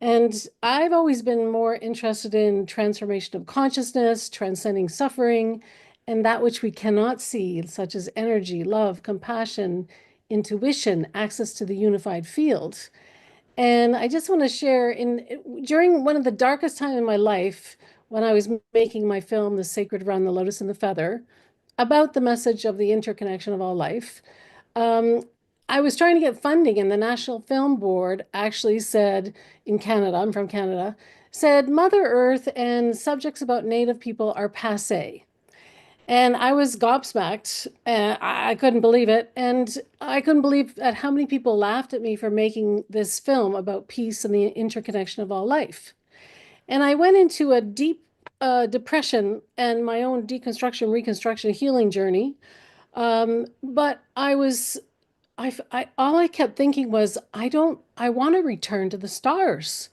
Speaker 11: And I've always been more interested in transformation of consciousness, transcending suffering, and that which we cannot see, such as energy, love, compassion, intuition, access to the unified field. And I just want to share during one of the darkest time in my life, when I was making my film, The Sacred Run, The Lotus and the Feather, about the message of the interconnection of all life, I was trying to get funding, and the National Film Board actually said in Canada, I'm from Canada, said Mother Earth and subjects about Native people are passé. And I was gobsmacked. I couldn't believe it. And I couldn't believe at how many people laughed at me for making this film about peace and the interconnection of all life. And I went into a deep depression and my own deconstruction, reconstruction, healing journey. But all I kept thinking was, I want to return to the stars.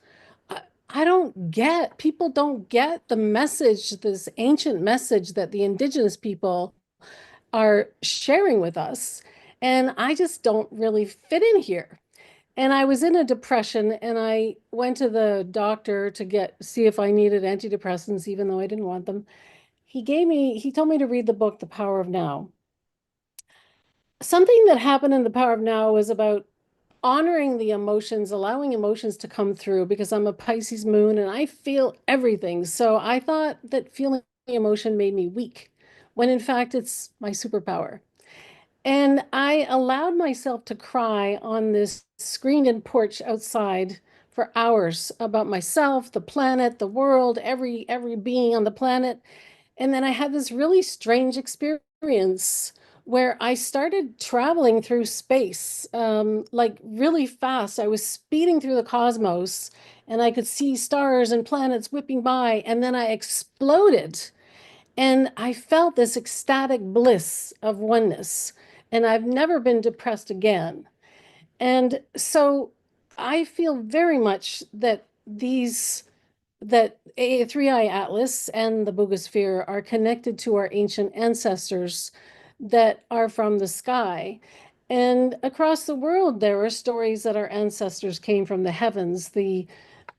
Speaker 11: People don't get the message, this ancient message that the indigenous people are sharing with us. And I just don't really fit in here. And I was in a depression and I went to the doctor to see if I needed antidepressants, even though I didn't want them. He told me to read the book, The Power of Now. Something that happened in The Power of Now was about honoring the emotions, allowing emotions to come through, because I'm a Pisces moon and I feel everything. So I thought that feeling emotion made me weak, when in fact it's my superpower. And I allowed myself to cry on this screened-in porch outside for hours about myself, the planet, the world, every being on the planet. And then I had this really strange experience where I started traveling through space, like really fast. I was speeding through the cosmos and I could see stars and planets whipping by. And then I exploded and I felt this ecstatic bliss of oneness. And I've never been depressed again. And so I feel very much that that a three-eye atlas and the Buga are connected to our ancient ancestors that are from the sky. And across the world, there are stories that our ancestors came from the heavens. The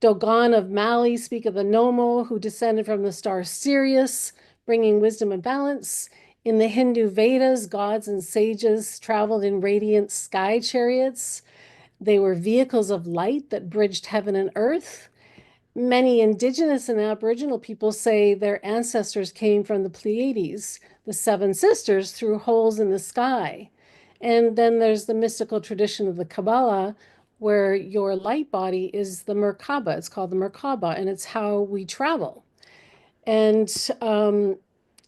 Speaker 11: Dogon of Mali speak of the Nomo, who descended from the star Sirius, bringing wisdom and balance. In the Hindu Vedas, gods and sages traveled in radiant sky chariots. They were vehicles of light that bridged heaven and earth. Many indigenous and aboriginal people say their ancestors came from the Pleiades, the seven sisters, through holes in the sky. And then there's the mystical tradition of the Kabbalah, where your light body is the Merkaba. It's called the Merkaba, and it's how we travel. And the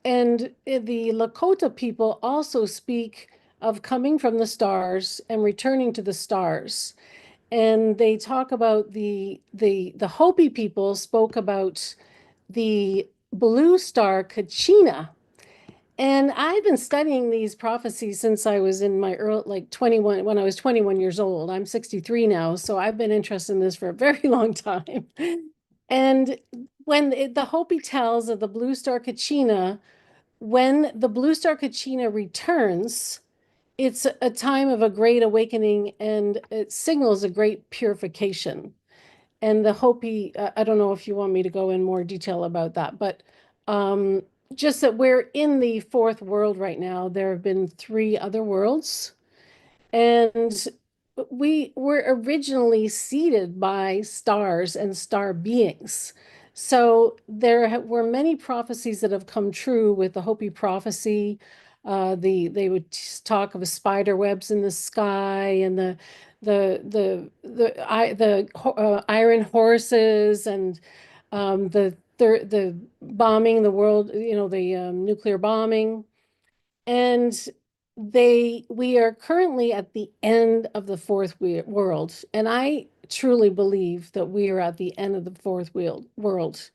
Speaker 11: Lakota people also speak of coming from the stars and returning to the stars. And they talk about the Hopi people spoke about the blue star Kachina. And I've been studying these prophecies since I was in my early, like 21, when I was 21 years old. I'm 63 now, so I've been interested in this for a very long time. And when the Hopi tells of the blue star Kachina, when the blue star Kachina returns, it's a time of a great awakening and it signals a great purification. And the Hopi, I don't know if you want me to go in more detail about that, but um, just that we're in the fourth world right now. There have been three other worlds, and we were originally seeded by stars and star beings. So there were many prophecies that have come true with the Hopi prophecy. They would talk of spider webs in the sky and the iron horses and the bombing the world, the nuclear bombing. And we are currently at the end of the fourth world. And I truly believe that we are at the end of the fourth world.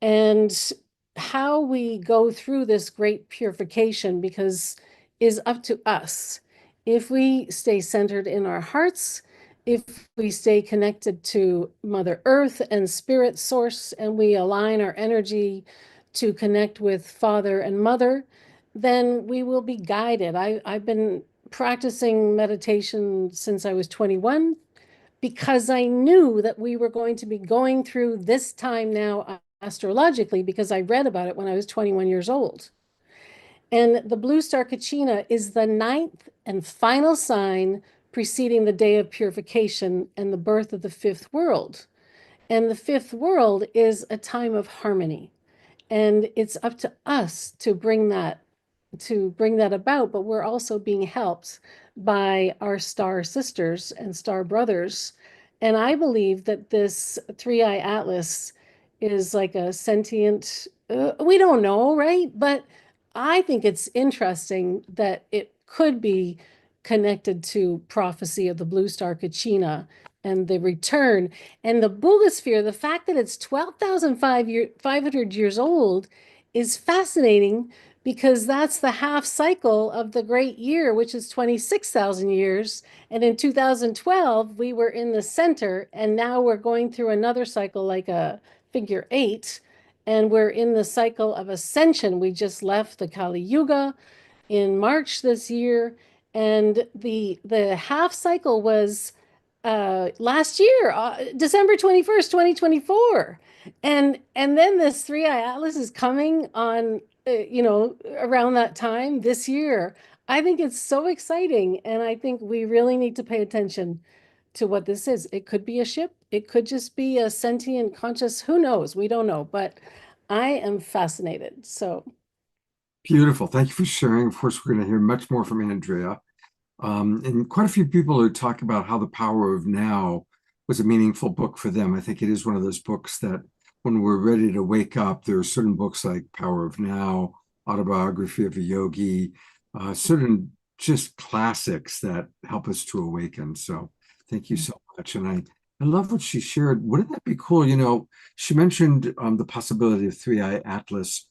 Speaker 11: And how we go through this great purification because is up to us. If we stay centered in our hearts, if we stay connected to Mother Earth and Spirit Source, and we align our energy to connect with Father and Mother, then we will be guided. I've been practicing meditation since I was 21 because I knew that we were going to be going through this time now astrologically because I read about it when I was 21 years old. And the blue star Kachina is the ninth and final sign preceding the day of purification and the birth of the fifth world. And the fifth world is a time of harmony. And it's up to us to bring that about, but we're also being helped by our star sisters and star brothers. And I believe that this three-eye atlas is like a sentient, we don't know, right? But I think it's interesting that it could be connected to prophecy of the blue star Kachina and the return and the Buga, the fact that it's 12,500 years old is fascinating because that's the half cycle of the great year, which is 26,000 years. And in 2012, we were in the center, and now we're going through another cycle like a figure eight, and we're in the cycle of ascension. We just left the Kali Yuga in March this year, and the half cycle was last year, December 21st, 2024. And then this three-eye atlas is coming on, around that time this year. I think it's so exciting, and I think we really need to pay attention to what this is. It could be a ship. It could just be a sentient conscious, who knows? We don't know, but I am fascinated. So
Speaker 2: Beautiful. Thank you for sharing. Of course, we're going to hear much more from Andrea. And quite a few people who talk about how The Power of Now was a meaningful book for them. I think it is one of those books that when we're ready to wake up, there are certain books like Power of Now, Autobiography of a Yogi, certain just classics that help us to awaken. So thank you so much. And I love what she shared. Wouldn't that be cool? You know, she mentioned the possibility of Three-Eye Atlas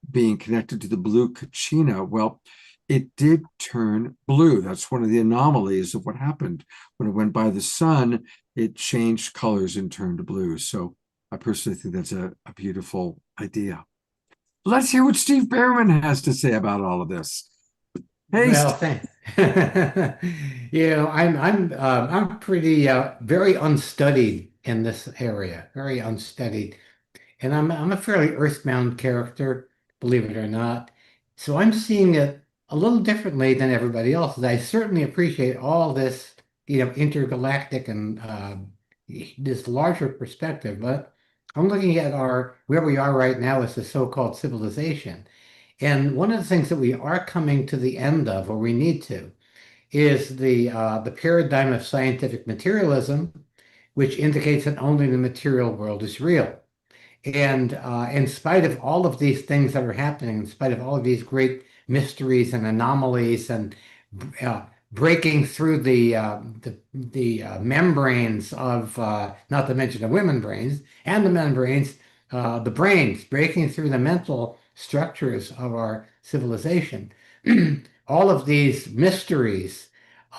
Speaker 2: being connected to the blue Kachina. Well, it did turn blue. That's one of the anomalies of what happened. When it went by the sun, it changed colors and turned blue. So I personally think that's a beautiful idea. Let's hear what Steve Behrman has to say about all of this. Hey,
Speaker 13: Well,
Speaker 2: Steve.
Speaker 13: thanks. I'm pretty very unstudied in this area, very unstudied. And I'm a fairly earthbound character, believe it or not. So I'm seeing it a little differently than everybody else. I certainly appreciate all this, intergalactic and this larger perspective, but I'm looking at our where we are right now as a so-called civilization. And one of the things that we are coming to the end of, or we need to, is the paradigm of scientific materialism, which indicates that only the material world is real. And in spite of all of these things that are happening, in spite of all of these great mysteries and anomalies and uh, breaking through the membranes of, not to mention the women brains and the men brains, the brains breaking through the mental structures of our civilization, all of these mysteries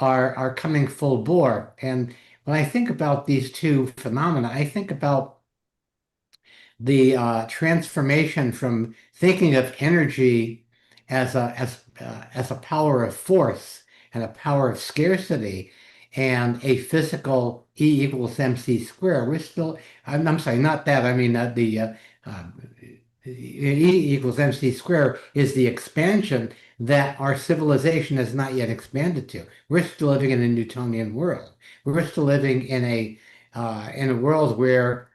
Speaker 13: are coming full bore. And when I think about these two phenomena, I think about the transformation from thinking of energy as a power of force and a power of scarcity and a physical E equals MC square. We're still, I'm sorry, not that. I mean, uh, E equals MC square is the expansion that our civilization has not yet expanded to. We're still living in a Newtonian world. We're still living in a world where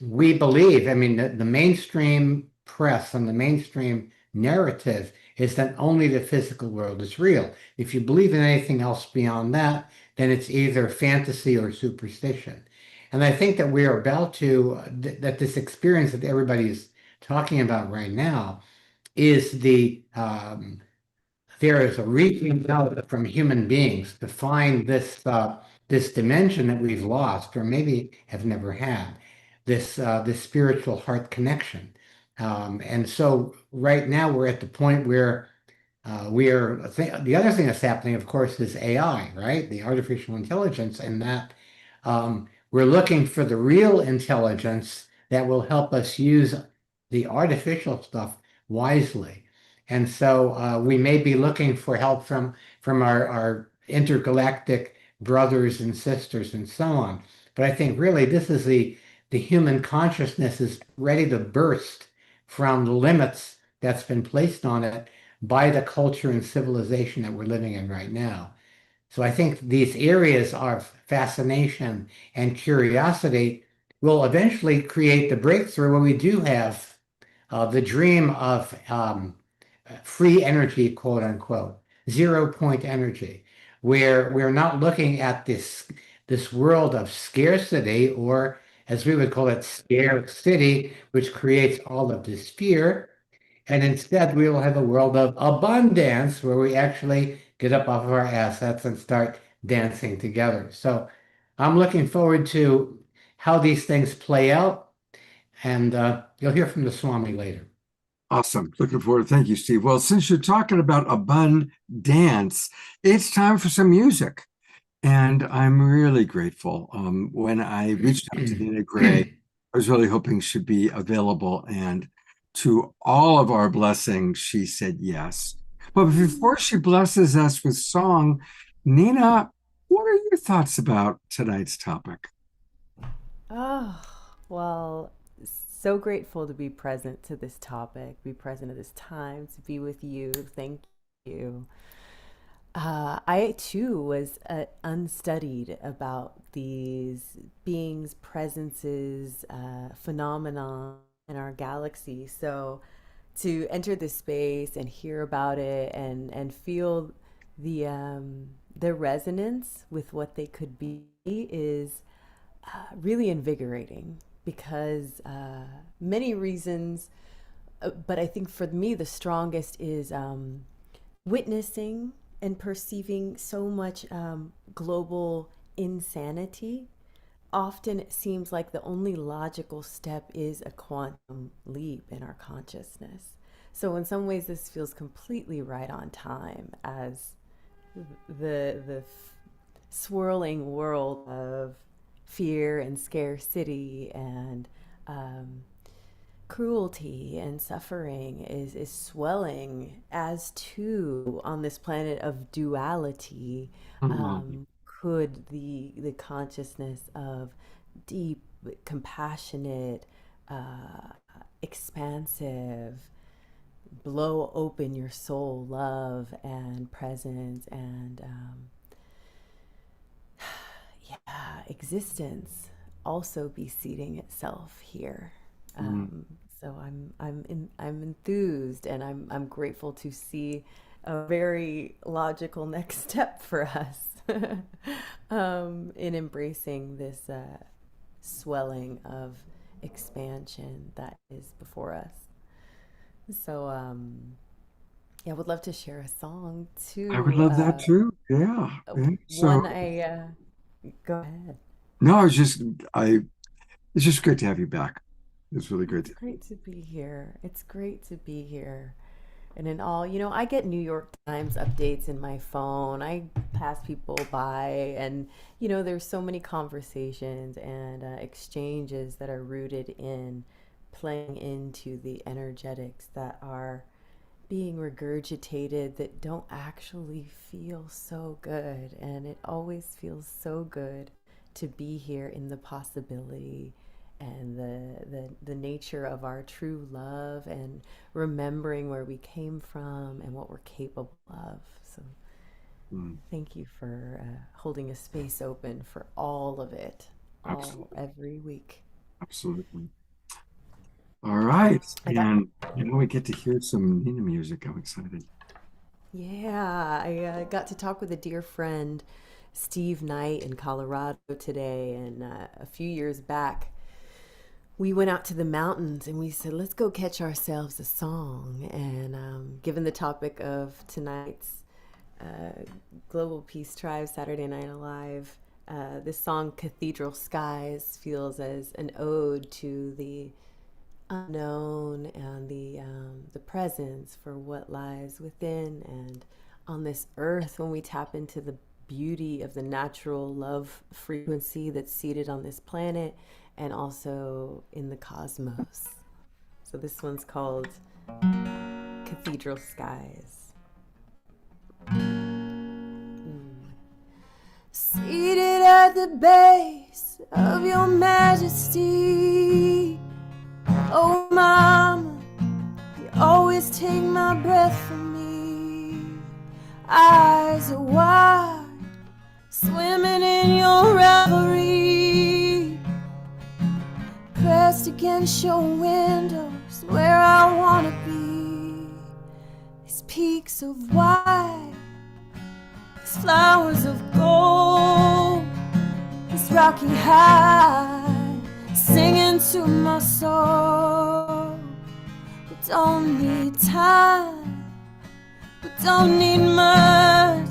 Speaker 13: we believe, I mean, the mainstream press and the mainstream narrative is that only the physical world is real. If you believe in anything else beyond that, then it's either fantasy or superstition. And I think that we're about to, that this experience that everybody is talking about right now is there is a reaching out from human beings to find this dimension that we've lost or maybe have never had, this spiritual heart connection. And so right now we're at the point where the other thing that's happening, of course, is AI, right? The artificial intelligence, and that we're looking for the real intelligence that will help us use the artificial stuff wisely. And so we may be looking for help from our intergalactic brothers and sisters and so on. But I think really this is the human consciousness is ready to burst from the limits that's been placed on it by the culture and civilization that we're living in right now. So I think these areas of fascination and curiosity will eventually create the breakthrough where we do have the dream of free energy, quote unquote, 0 point energy, where we're not looking at this world of scarcity, or as we would call it, scarcity, which creates all of this fear. And instead, we will have a world of abundance where we actually get up off of our assets and start dancing together. So I'm looking forward to how these things play out. And you'll hear from the Swami later.
Speaker 2: Awesome. Looking forward. Thank you, Steve. Well, since you're talking about abundance, it's time for some music. And I'm really grateful. When I reached out to Nina Gray, I was really hoping she'd be available. And to all of our blessings, she said yes. But before she blesses us with song, Nina, what are your thoughts about tonight's topic?
Speaker 14: Oh, well, so grateful to be present to this topic, be present at this time, to be with you. Thank you. I too was unstudied about these beings, presences, phenomena in our galaxy. So to enter this space and hear about it and feel the resonance with what they could be is really invigorating because many reasons, but I think for me the strongest is witnessing and perceiving so much global insanity. Often it seems like the only logical step is a quantum leap in our consciousness. So in some ways this feels completely right on time as the swirling world of fear and scarcity and cruelty and suffering is swelling as two on this planet of duality. Could the consciousness of deep, compassionate, expansive, blow open your soul love and presence and existence also be seating itself here? So I'm enthused, and I'm grateful to see a very logical next step for us in embracing this swelling of expansion that is before us. So yeah, I would love to share a song too.
Speaker 2: I would love that too. Yeah. So
Speaker 14: One go ahead.
Speaker 2: no, it's just great to have you back. It's really great.
Speaker 14: It's great to be here. It's great to be here. And in all, I get New York Times updates in my phone. I pass people by, and there's so many conversations and exchanges that are rooted in playing into the energetics that are being regurgitated that don't actually feel so good. And it always feels so good to be here in the possibility and the nature of our true love and remembering where we came from and what we're capable of. So thank you for holding a space open for all of it, every week.
Speaker 2: Absolutely. All right. And we get to hear some Nina music. I'm excited.
Speaker 14: Yeah, I got to talk with a dear friend, Steve Knight, in Colorado today, and a few years back we went out to the mountains and we said, let's go catch ourselves a song. And given the topic of tonight's Global Peace Tribe Saturday Night Alive, this song Cathedral Skies feels as an ode to the unknown and the presence for what lies within and on this earth when we tap into the beauty of the natural love frequency that's seated on this planet and also in the cosmos. So this one's called Cathedral Skies. Seated at the base of your majesty, oh mama, you always take my breath from me. Eyes are wide, swimming in your reverie, pressed against your windows where I wanna be. These peaks of white, these flowers of gold, this rocky high, singing to my soul. We don't need time, we don't need much.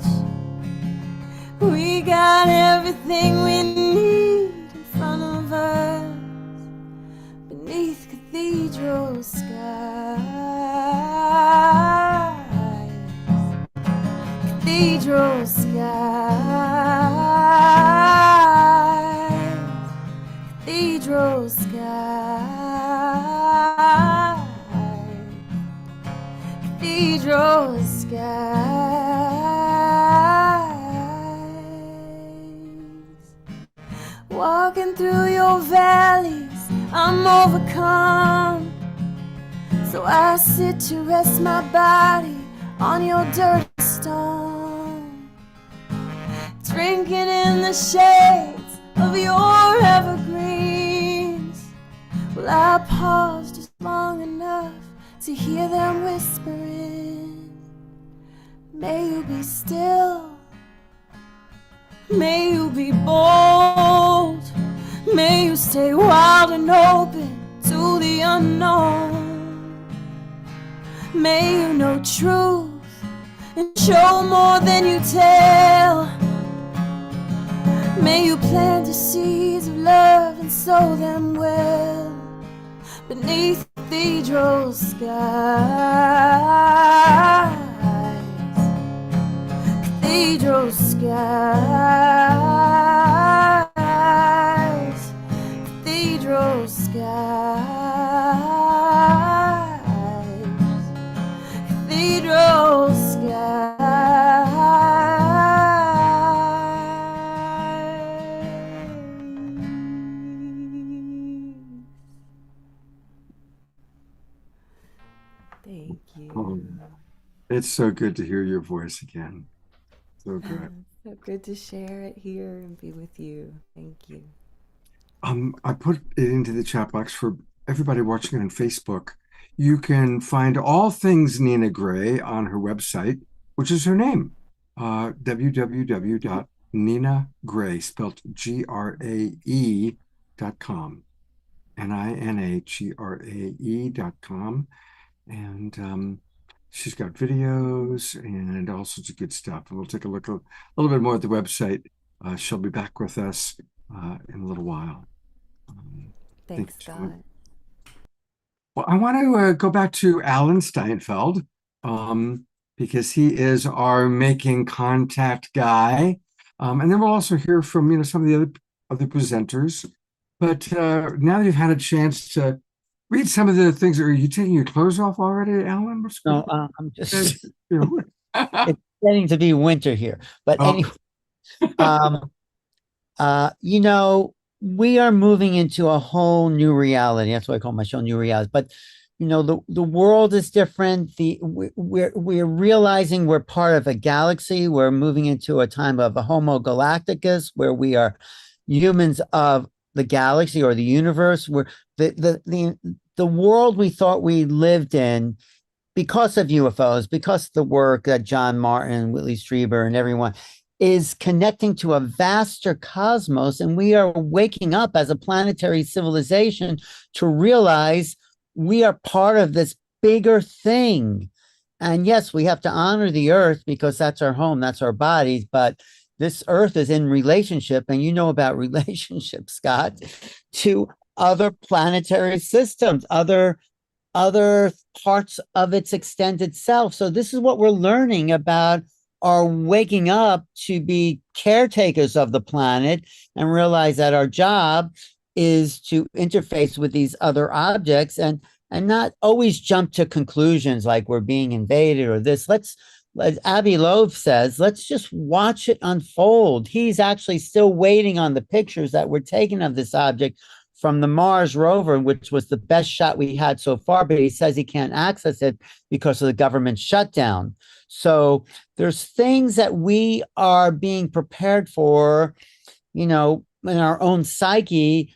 Speaker 14: We got everything we need in front of us, beneath cathedral skies, cathedral skies, cathedral skies, cathedral skies. Walking through your valleys, I'm overcome. So I sit to rest my body on your dirty stone. the shades of your evergreens. Well, I paused just long enough to hear them whispering, may you be still, may you be bold, may you stay wild and open to the unknown, may you know truth and show more than you tell, may you plant the seeds of love and sow them well beneath cathedral skies, cathedral skies, cathedral skies, cathedral skies. Thank you.
Speaker 2: Oh, it's so good to hear your voice again. So good.
Speaker 14: So good to share it here and be with you. Thank you.
Speaker 2: I put it into the chat box for everybody watching on Facebook. You can find all things Nina Gray on her website, which is her name, www.ninagray, spelled GRAE.com, NINAGRAE.com. And she's got videos and all sorts of good stuff. And we'll take a look a little bit more at the website. She'll be back with us in a little while.
Speaker 14: Thanks, Scott.
Speaker 2: Well, I want to go back to Alan Steinfeld because he is our making contact guy. And then we'll also hear from some of the other presenters. But now that you've had a chance to read some of the things, are you taking your clothes off already, Alan?
Speaker 3: No, I'm just, it's getting to be winter here. But anyway, we are moving into a whole new reality. That's why I call my show New Reality. But the world is different. We're realizing we're part of a galaxy. We're moving into a time of a Homo galacticus, where we are humans of the galaxy or the universe. Where the world we thought we lived in, because of UFOs, because of the work that John Martin, Whitley Strieber, and everyone is connecting to a vaster cosmos, and we are waking up as a planetary civilization to realize we are part of this bigger thing. And yes, we have to honor the earth because that's our home, that's our bodies, but this earth is in relationship, and you know about relationships, Scott, to other planetary systems, other parts of its extended self. So this is what we're learning about are waking up to be caretakers of the planet and realize that our job is to interface with these other objects and not always jump to conclusions like we're being invaded or this. As Avi Loeb says, let's just watch it unfold. He's actually still waiting on the pictures that were taken of this object from the Mars rover, which was the best shot we had so far, but he says he can't access it because of the government shutdown. So there's things that we are being prepared for, in our own psyche,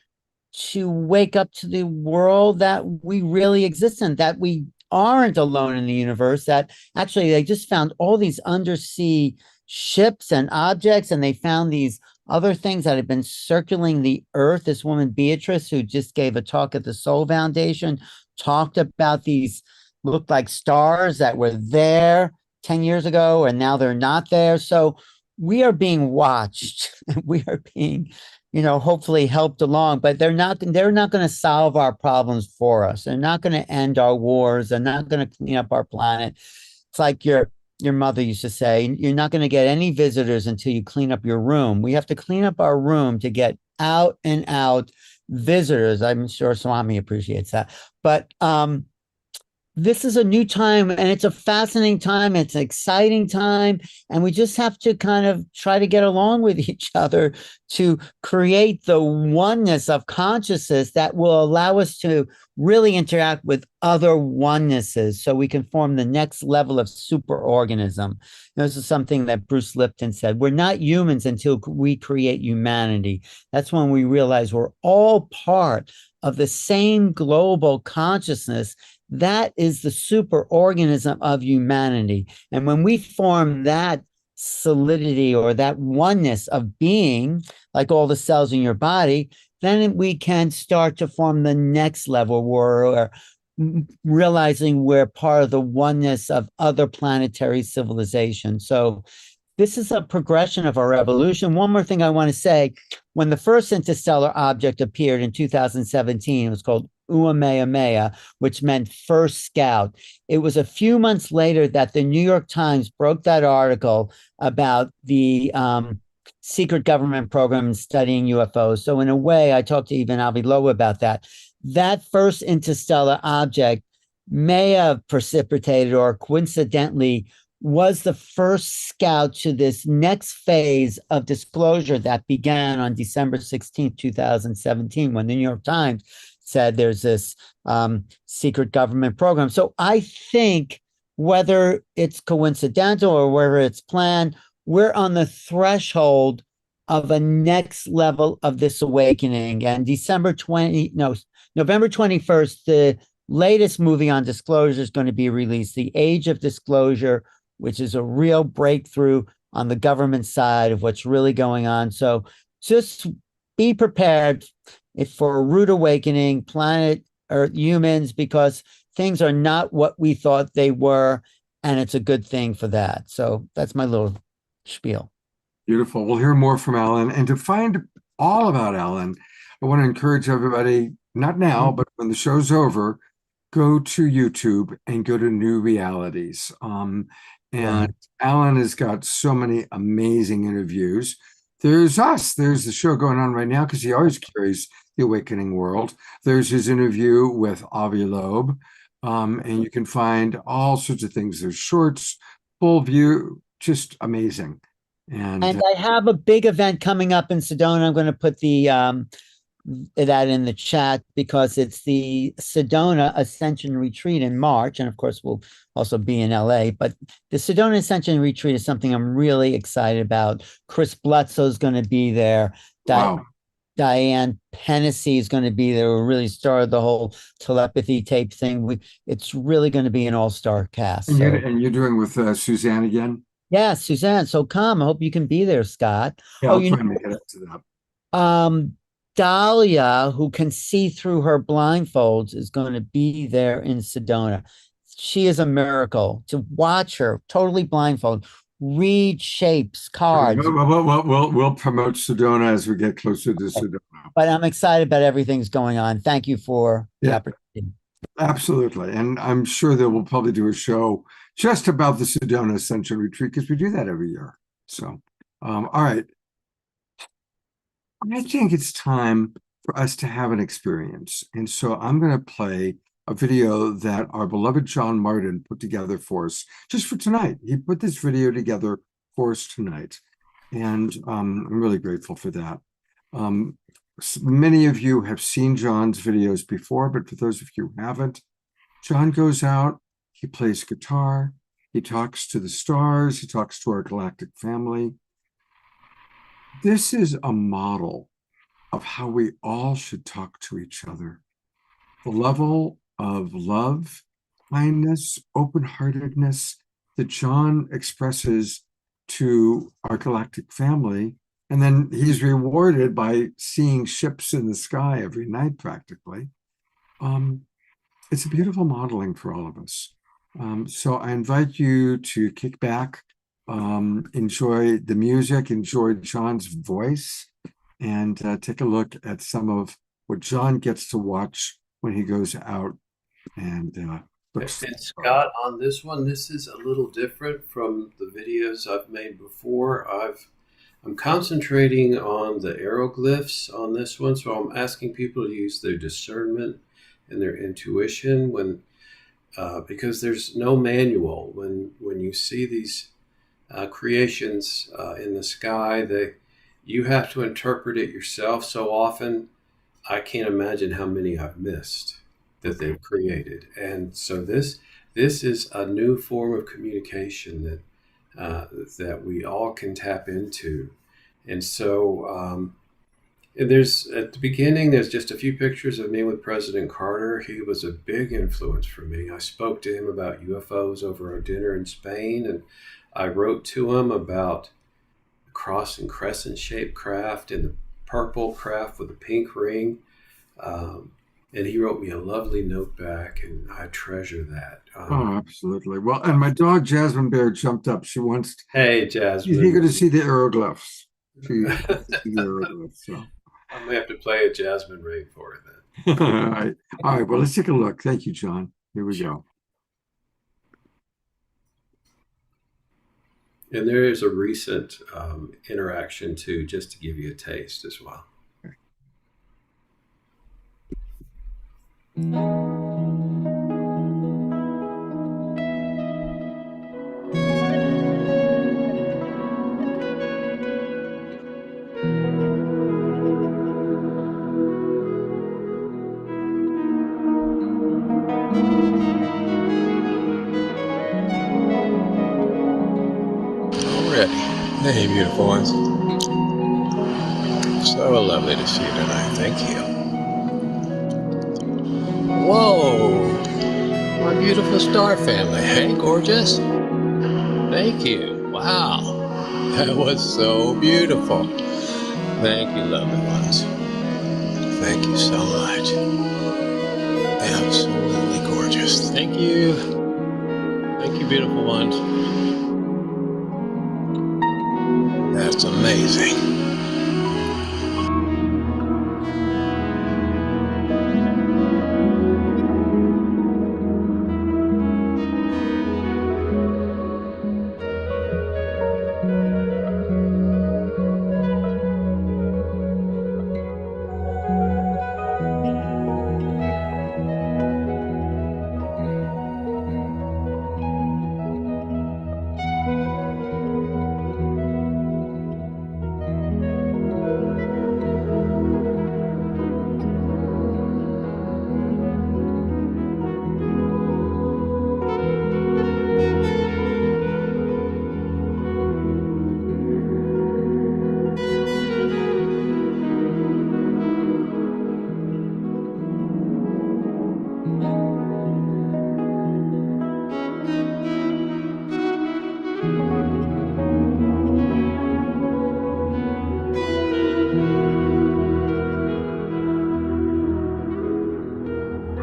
Speaker 3: to wake up to the world that we really exist in, that we aren't alone in the universe, that actually they just found all these undersea ships and objects, and they found these other things that had been circling the earth. This woman, Beatrice, who just gave a talk at the Soul Foundation, talked about these looked like stars that were there 10 years ago, and now they're not there. So we are being watched. We are being, hopefully helped along, but they're not going to solve our problems for us. They're not going to end our wars. They're not going to clean up our planet. It's like your mother used to say, you're not going to get any visitors until you clean up your room. We have to clean up our room to get out and out visitors. I'm sure Swami appreciates that. But this is a new time and it's a fascinating time. It's an exciting time. And we just have to kind of try to get along with each other to create the oneness of consciousness that will allow us to really interact with other onenesses so we can form the next level of superorganism. This is something that Bruce Lipton said. We're not humans until we create humanity. That's when we realize we're all part of the same global consciousness. That is the superorganism of humanity. And when we form that solidity or that oneness of being, like all the cells in your body, then we can start to form the next level where we're realizing we're part of the oneness of other planetary civilizations. So this is a progression of our evolution. One more thing I want to say, when the first interstellar object appeared in 2017, it was called Uameamea, which meant first scout. It was a few months later that the New York Times broke that article about the secret government program studying UFOs. So in a way, I talked to even Avi Loeb about that. That first interstellar object may have precipitated or coincidentally was the first scout to this next phase of disclosure that began on December 16th, 2017, when the New York Times said there's this secret government program. So I think whether it's coincidental or whether it's planned, we're on the threshold of a next level of this awakening. And November 21st, the latest movie on disclosure is going to be released, The Age of Disclosure, which is a real breakthrough on the government side of what's really going on. So just be prepared for a rude awakening, planet Earth, humans, because things are not what we thought they were, and it's a good thing for that. So that's my little spiel.
Speaker 2: Beautiful. We'll hear more from Alan. And to find all about Alan, I want to encourage everybody, not now, but when the show's over, go to YouTube and go to New Realities. And Alan has got so many amazing interviews. There's us. There's the show going on right now because he always carries the awakening world. There's his interview with Avi Loeb. And you can find all sorts of things. There's shorts, full view, just amazing. And
Speaker 3: I have a big event coming up in Sedona. I'm going to put that in the chat because it's the Sedona Ascension Retreat in March. And of course, we'll also be in LA. But the Sedona Ascension Retreat is something I'm really excited about. Chris Blutzo is going to be there.
Speaker 2: wow.
Speaker 3: Diane Pennessy is going to be there. We really started the whole telepathy tape thing. It's really going to be an all-star cast.
Speaker 2: And you're doing with Suzanne again?
Speaker 3: Yeah, Suzanne. So come. I hope you can be there, Scott.
Speaker 2: Yeah, I'll try and make it up to
Speaker 3: that. Dahlia, who can see through her blindfolds, is going to be there in Sedona. She is a miracle. To watch her totally blindfold, read shapes, cards.
Speaker 2: We'll promote Sedona as we get closer to Sedona.
Speaker 3: But I'm excited about everything's going on. Thank you for the opportunity.
Speaker 2: Absolutely. And I'm sure that we'll probably do a show just about the Sedona Ascension Retreat because we do that every year. So, all right. I think it's time for us to have an experience. And so I'm going to play a video that our beloved John Martin put together for us just for tonight. He put this video together for us tonight. And I'm really grateful for that. Many of you have seen John's videos before, but for those of you who haven't, John goes out, he plays guitar, he talks to the stars, he talks to our galactic family. This is a model of how we all should talk to each other. The level of love, kindness, open-heartedness that John expresses to our galactic family. And then he's rewarded by seeing ships in the sky every night, practically. It's a beautiful modeling for all of us. So I invite you to kick back, enjoy the music, enjoy John's voice, and take a look at some of what John gets to watch when he goes out and looks.
Speaker 12: And Scott, on this one, this is a little different from the videos I've made before. I'm concentrating on the aeroglyphs on this one, so I'm asking people to use their discernment and their intuition because there's no manual. When you see these creations in the sky, you have to interpret it yourself. So often, I can't imagine how many I've missed that they've created. And so this is a new form of communication that we all can tap into. And so there's at the beginning, there's just a few pictures of me with President Carter. He was a big influence for me. I spoke to him about UFOs over our dinner in Spain, and I wrote to him about the cross and crescent shaped craft and the purple craft with a pink ring. And he wrote me a lovely note back, and I treasure that.
Speaker 2: Oh, absolutely. Well, and my dog Jasmine Bear jumped up. She wants.
Speaker 12: Hey,
Speaker 2: She's
Speaker 12: Jasmine.
Speaker 2: eager to see the aeroglyphs. She wants to see the aeroglyphs. So.
Speaker 12: I may have to play a Jasmine ring for it then.
Speaker 2: All right. All right. Well, let's take a look. Thank you, John. Here we go.
Speaker 12: And there is a recent interaction too, just to give you a taste as well.
Speaker 15: Already. Hey, beautiful ones. So lovely to see you tonight. Thank you. Whoa! My beautiful star family. Hey, gorgeous. Thank you. Wow. That was so beautiful. Thank you, lovely ones. Thank you so much. Absolutely gorgeous. Thank you. Thank you, beautiful ones. That's amazing.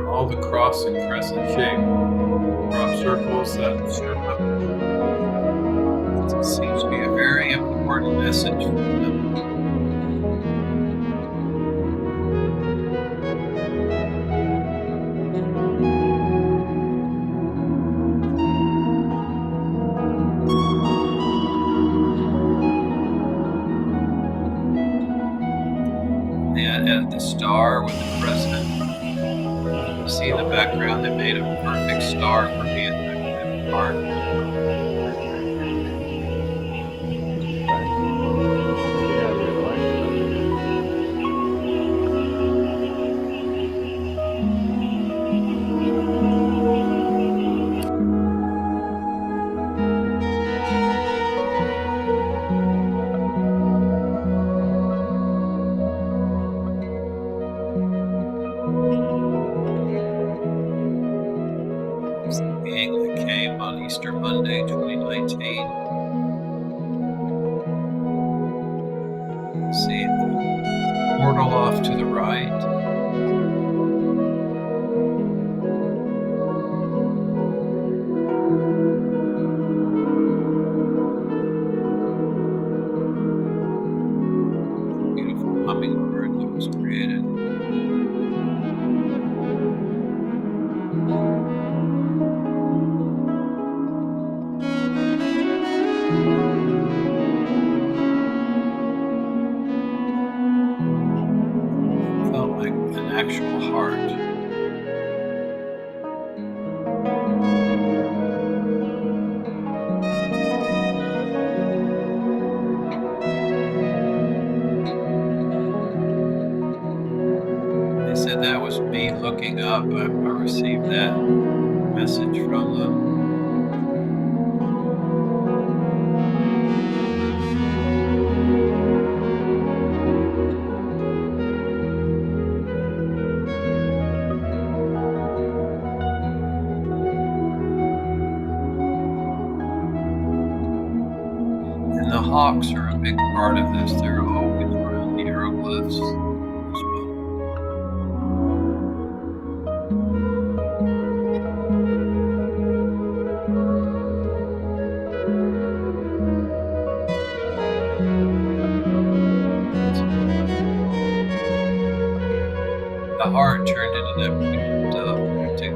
Speaker 15: All the cross and crescent shape crop circles that seems to be a very important message from them. And the star with the president. You see in the background, they made a perfect star for me in the park. Being that came on Easter Monday 2019. See the portal off to the right. Beautiful hummingbird that was created. Felt like an actual heart.
Speaker 12: looking up, I received that message from them. And the hawks are a big part of this. They're always around the hieroglyphs as well. The heart turned into that beautiful dove.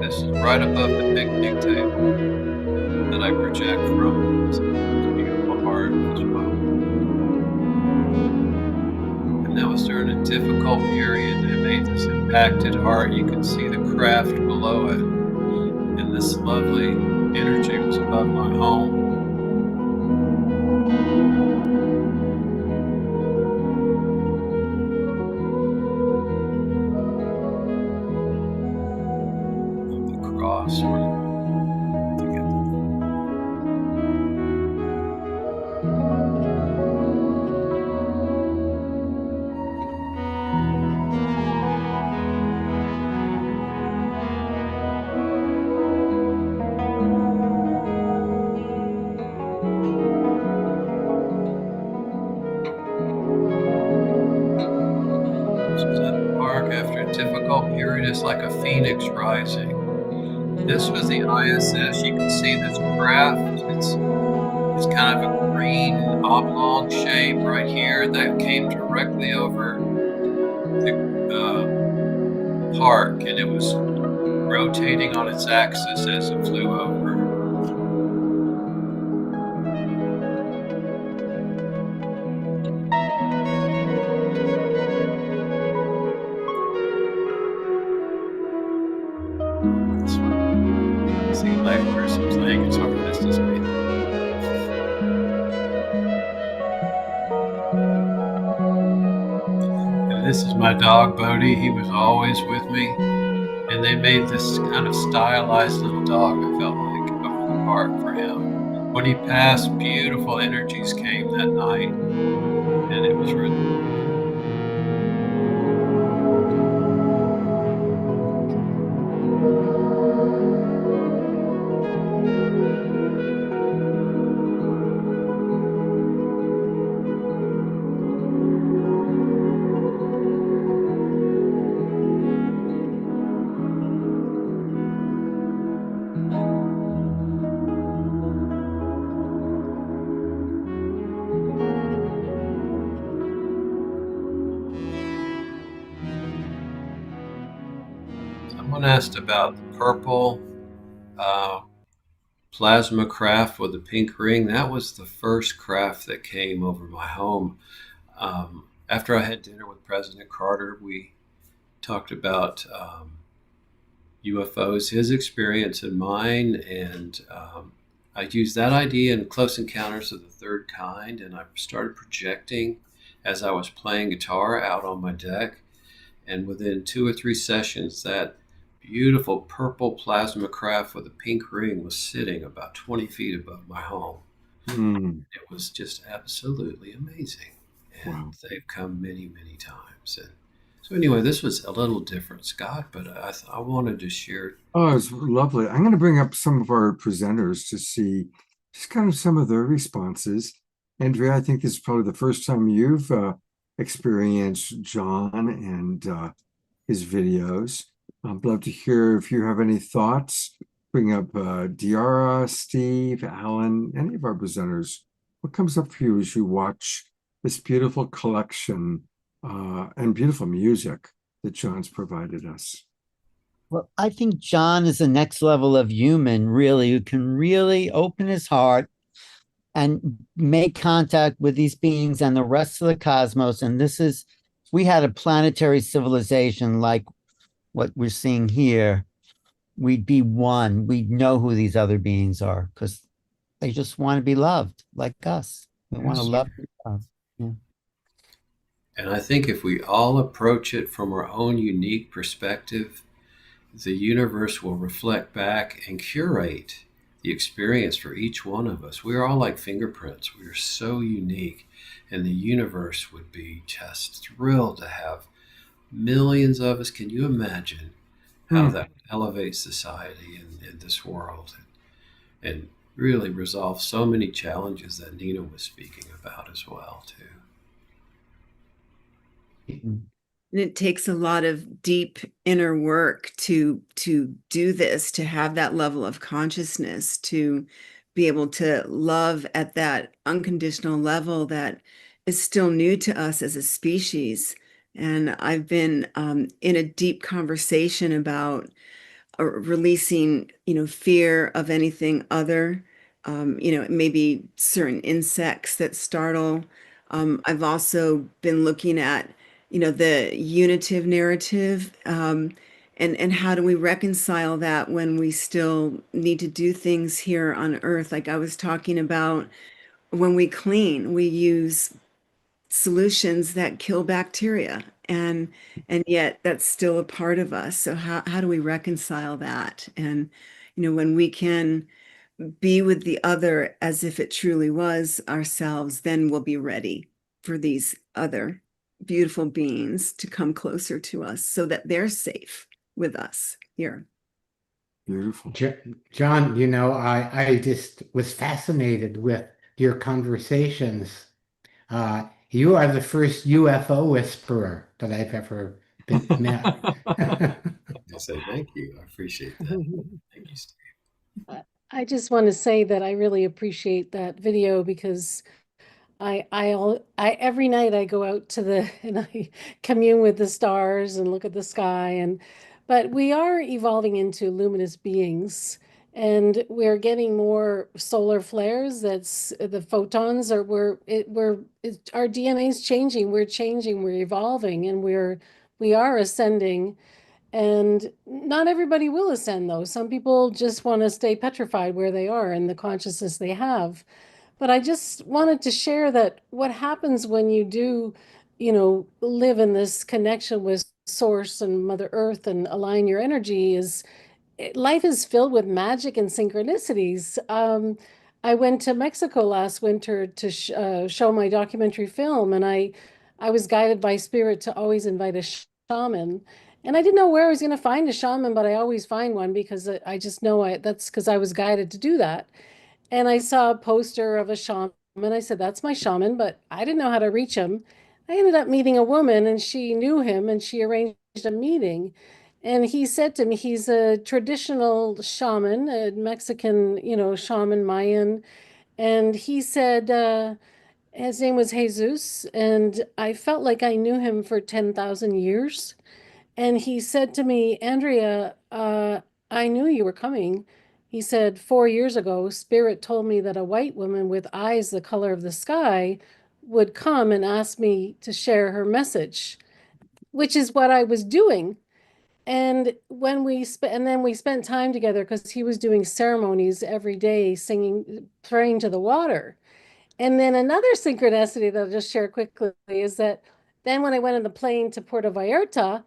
Speaker 12: This is right above the picnic table that I project from. It's a beautiful heart as well. And that was during a difficult period. They made this impacted heart. You can see the craft below it. And this lovely energy was above my home. The cross. After a difficult period, it's like a phoenix rising. This was the ISS. You can see this craft. It's kind of a green oblong shape right here that came directly over the park, and it was rotating on its axis as it flew over. This is my dog, Bodie. He was always with me. And they made this kind of stylized little dog, I felt like, over the park for him. When he passed, beautiful energies came that night. And it was really Someone asked about the purple plasma craft with the pink ring. That was the first craft that came over my home. After I had dinner with President Carter, we talked about UFOs, his experience and mine, and I used that idea in Close Encounters of the Third Kind, and I started projecting as I was playing guitar out on my deck. And within 2 or 3 sessions, that beautiful purple plasma craft with a pink ring was sitting about 20 feet above my home. It was just absolutely amazing. And they've come many, many times. And so anyway, this was a little different, Scott, but I wanted to share.
Speaker 2: Oh, it's lovely. I'm going to bring up some of our presenters to see just kind of some of their responses. Andrea, I think this is probably the first time you've experienced John and his videos. I'd love to hear if you have any thoughts. Bring up Diara, Steve, Alan, any of our presenters. What comes up for you as you watch this beautiful collection and beautiful music that John's provided us?
Speaker 3: Well, I think John is the next level of human, really, who can really open his heart and make contact with these beings and the rest of the cosmos. And we had a planetary civilization like what we're seeing here, we'd be one. We'd know who these other beings are because they just want to be loved like us. We want to love and love. Yeah.
Speaker 12: And I think if we all approach it from our own unique perspective, the universe will reflect back and curate the experience for each one of us. We're all like fingerprints. We are so unique, and the universe would be just thrilled to have millions of us. Can you imagine how that elevates society in this world and really resolve so many challenges that Nina was speaking about as well, too?
Speaker 16: And it takes a lot of deep inner work to do this, to have that level of consciousness, to be able to love at that unconditional level that is still new to us as a species. And I've been in a deep conversation about releasing, fear of anything other, maybe certain insects that startle. I've also been looking at, the unitive narrative, and how do we reconcile that when we still need to do things here on Earth? Like I was talking about, when we clean, we use solutions that kill bacteria, and yet that's still a part of us. So how do we reconcile that? And when we can be with the other as if it truly was ourselves, then we'll be ready for these other beautiful beings to come closer to us so that they're safe with us here.
Speaker 2: Beautiful.
Speaker 13: John, I just was fascinated with your conversations. You are the first UFO whisperer that I've ever met.
Speaker 12: I say thank you. I appreciate that. Thank you, Steve.
Speaker 11: I just want to say that I really appreciate that video because I every night I go out to the and I commune with the stars and look at the sky, but we are evolving into luminous beings, and we're getting more solar flares. That's the photons are our DNA is changing. We're changing. We're evolving, and we are ascending. And not everybody will ascend, though. Some people just want to stay petrified where they are and the consciousness they have. But I just wanted to share that what happens when you do, live in this connection with Source and Mother Earth and align your energy is life is filled with magic and synchronicities. I went to Mexico last winter to show my documentary film, and I was guided by spirit to always invite a shaman. And I didn't know where I was going to find a shaman, but I always find one because I just know that's because I was guided to do that. And I saw a poster of a shaman. I said, that's my shaman, but I didn't know how to reach him. I ended up meeting a woman and she knew him and she arranged a meeting. And he said to me, he's a traditional shaman, a Mexican, shaman Mayan. And he said, his name was Jesus. And I felt like I knew him for 10,000 years. And he said to me, Andrea, I knew you were coming. He said, 4 years ago, Spirit told me that a white woman with eyes the color of the sky would come and ask me to share her message, which is what I was doing. And then we spent time together because he was doing ceremonies every day, singing, praying to the water. And then another synchronicity that I'll just share quickly is that then when I went on the plane to Puerto Vallarta,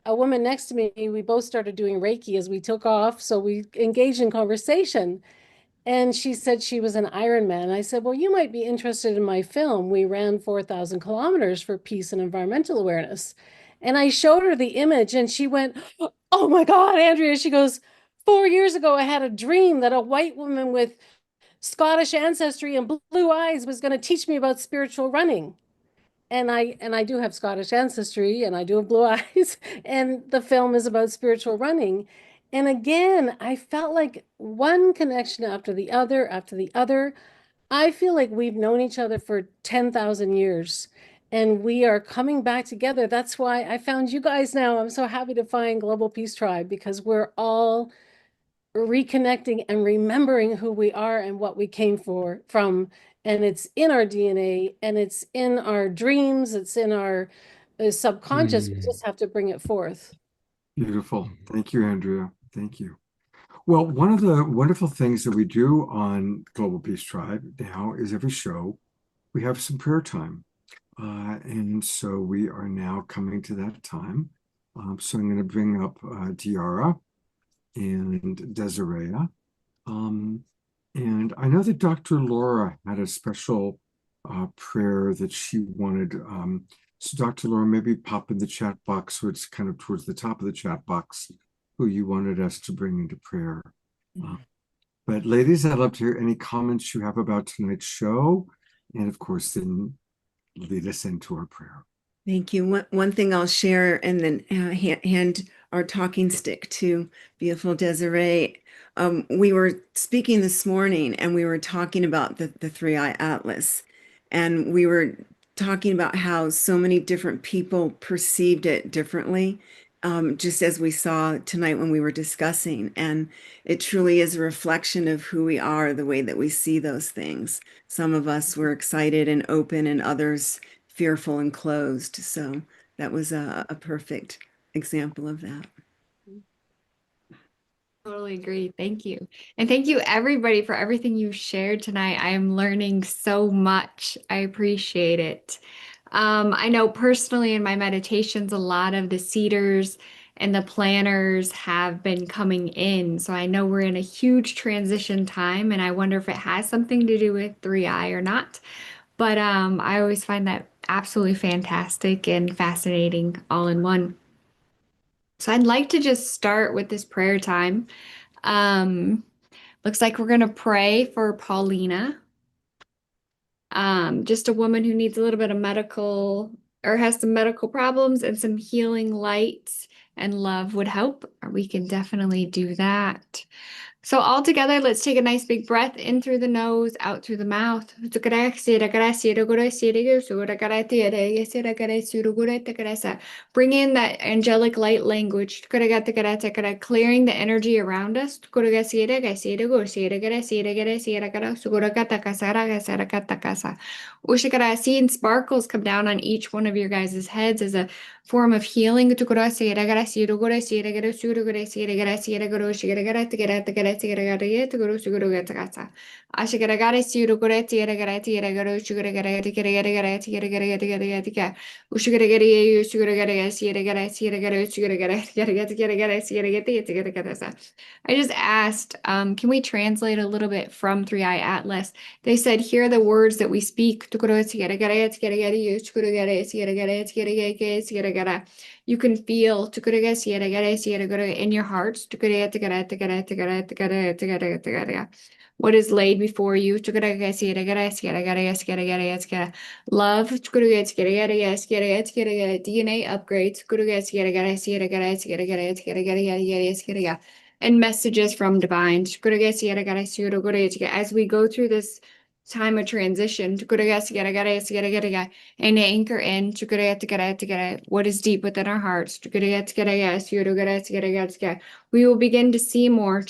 Speaker 11: a woman next to me, we both started doing Reiki as we took off. So we engaged in conversation. And she said she was an Ironman. I said, well, you might be interested in my film. We ran 4,000 kilometers for peace and environmental awareness. And I showed her the image and she went, oh my God, Andrea. She goes, 4 years ago, I had a dream that a white woman with Scottish ancestry and blue eyes was going to teach me about spiritual running. And I do have Scottish ancestry and I do have blue eyes, and the film is about spiritual running. And again, I felt like one connection after the other, after the other. I feel like we've known each other for 10,000 years and we are coming back together. That's why I found you guys now. I'm so happy to find Global Peace Tribe because we're all reconnecting and remembering who we are and what we came from. And it's in our DNA and it's in our dreams. It's in our subconscious. We just have to bring it forth.
Speaker 2: Beautiful. Thank you, Andrea. Thank you. Well, one of the wonderful things that we do on Global Peace Tribe now is every show we have some prayer time. And so we are now coming to that time. So I'm going to bring up Diara and Desiree. And I know that Dr. Laura had a special prayer that she wanted. So Dr. Laura, maybe pop in the chat box, so it's kind of towards the top of the chat box, who you wanted us to bring into prayer. But ladies, I'd love to hear any comments you have about tonight's show. And of course, then lead us into our prayer.
Speaker 16: Thank you. One thing I'll share and then hand our talking stick to beautiful Desiree. We were speaking this morning and we were talking about the Three-Eye Atlas. And we were talking about how so many different people perceived it differently, just as we saw tonight when we were discussing. And it truly is a reflection of who we are, the way that we see those things. Some of us were excited and open, and others fearful and closed. So that was a perfect example of that.
Speaker 17: Totally agree. Thank you. And thank you everybody for everything you shared tonight. I am learning so much. I appreciate it. I know personally in my meditations, a lot of the seeders and the planners have been coming in. So I know we're in a huge transition time, and I wonder if it has something to do with 3i or not. But I always find that absolutely fantastic and fascinating all in one. So I'd like to just start with this prayer time. Um, Looks like we're going to pray for Paulina, just a woman who needs a little bit of medical or has some medical problems, and some healing light and love would help. We can definitely do that. So all together, let's take a nice big breath in through the nose, out through the mouth. Bring in that angelic light language, clearing the energy around us. Seeing sparkles come down on each one of your guys' heads as a form of healing. I just asked, can we translate a little bit from 3i Atlas? They said, hear the words that we speak. You can feel in your hearts what is laid before you. Love, DNA upgrades, and messages from divine. As we go through this time of transition, and anchor in what is deep within our hearts. We will begin to see more.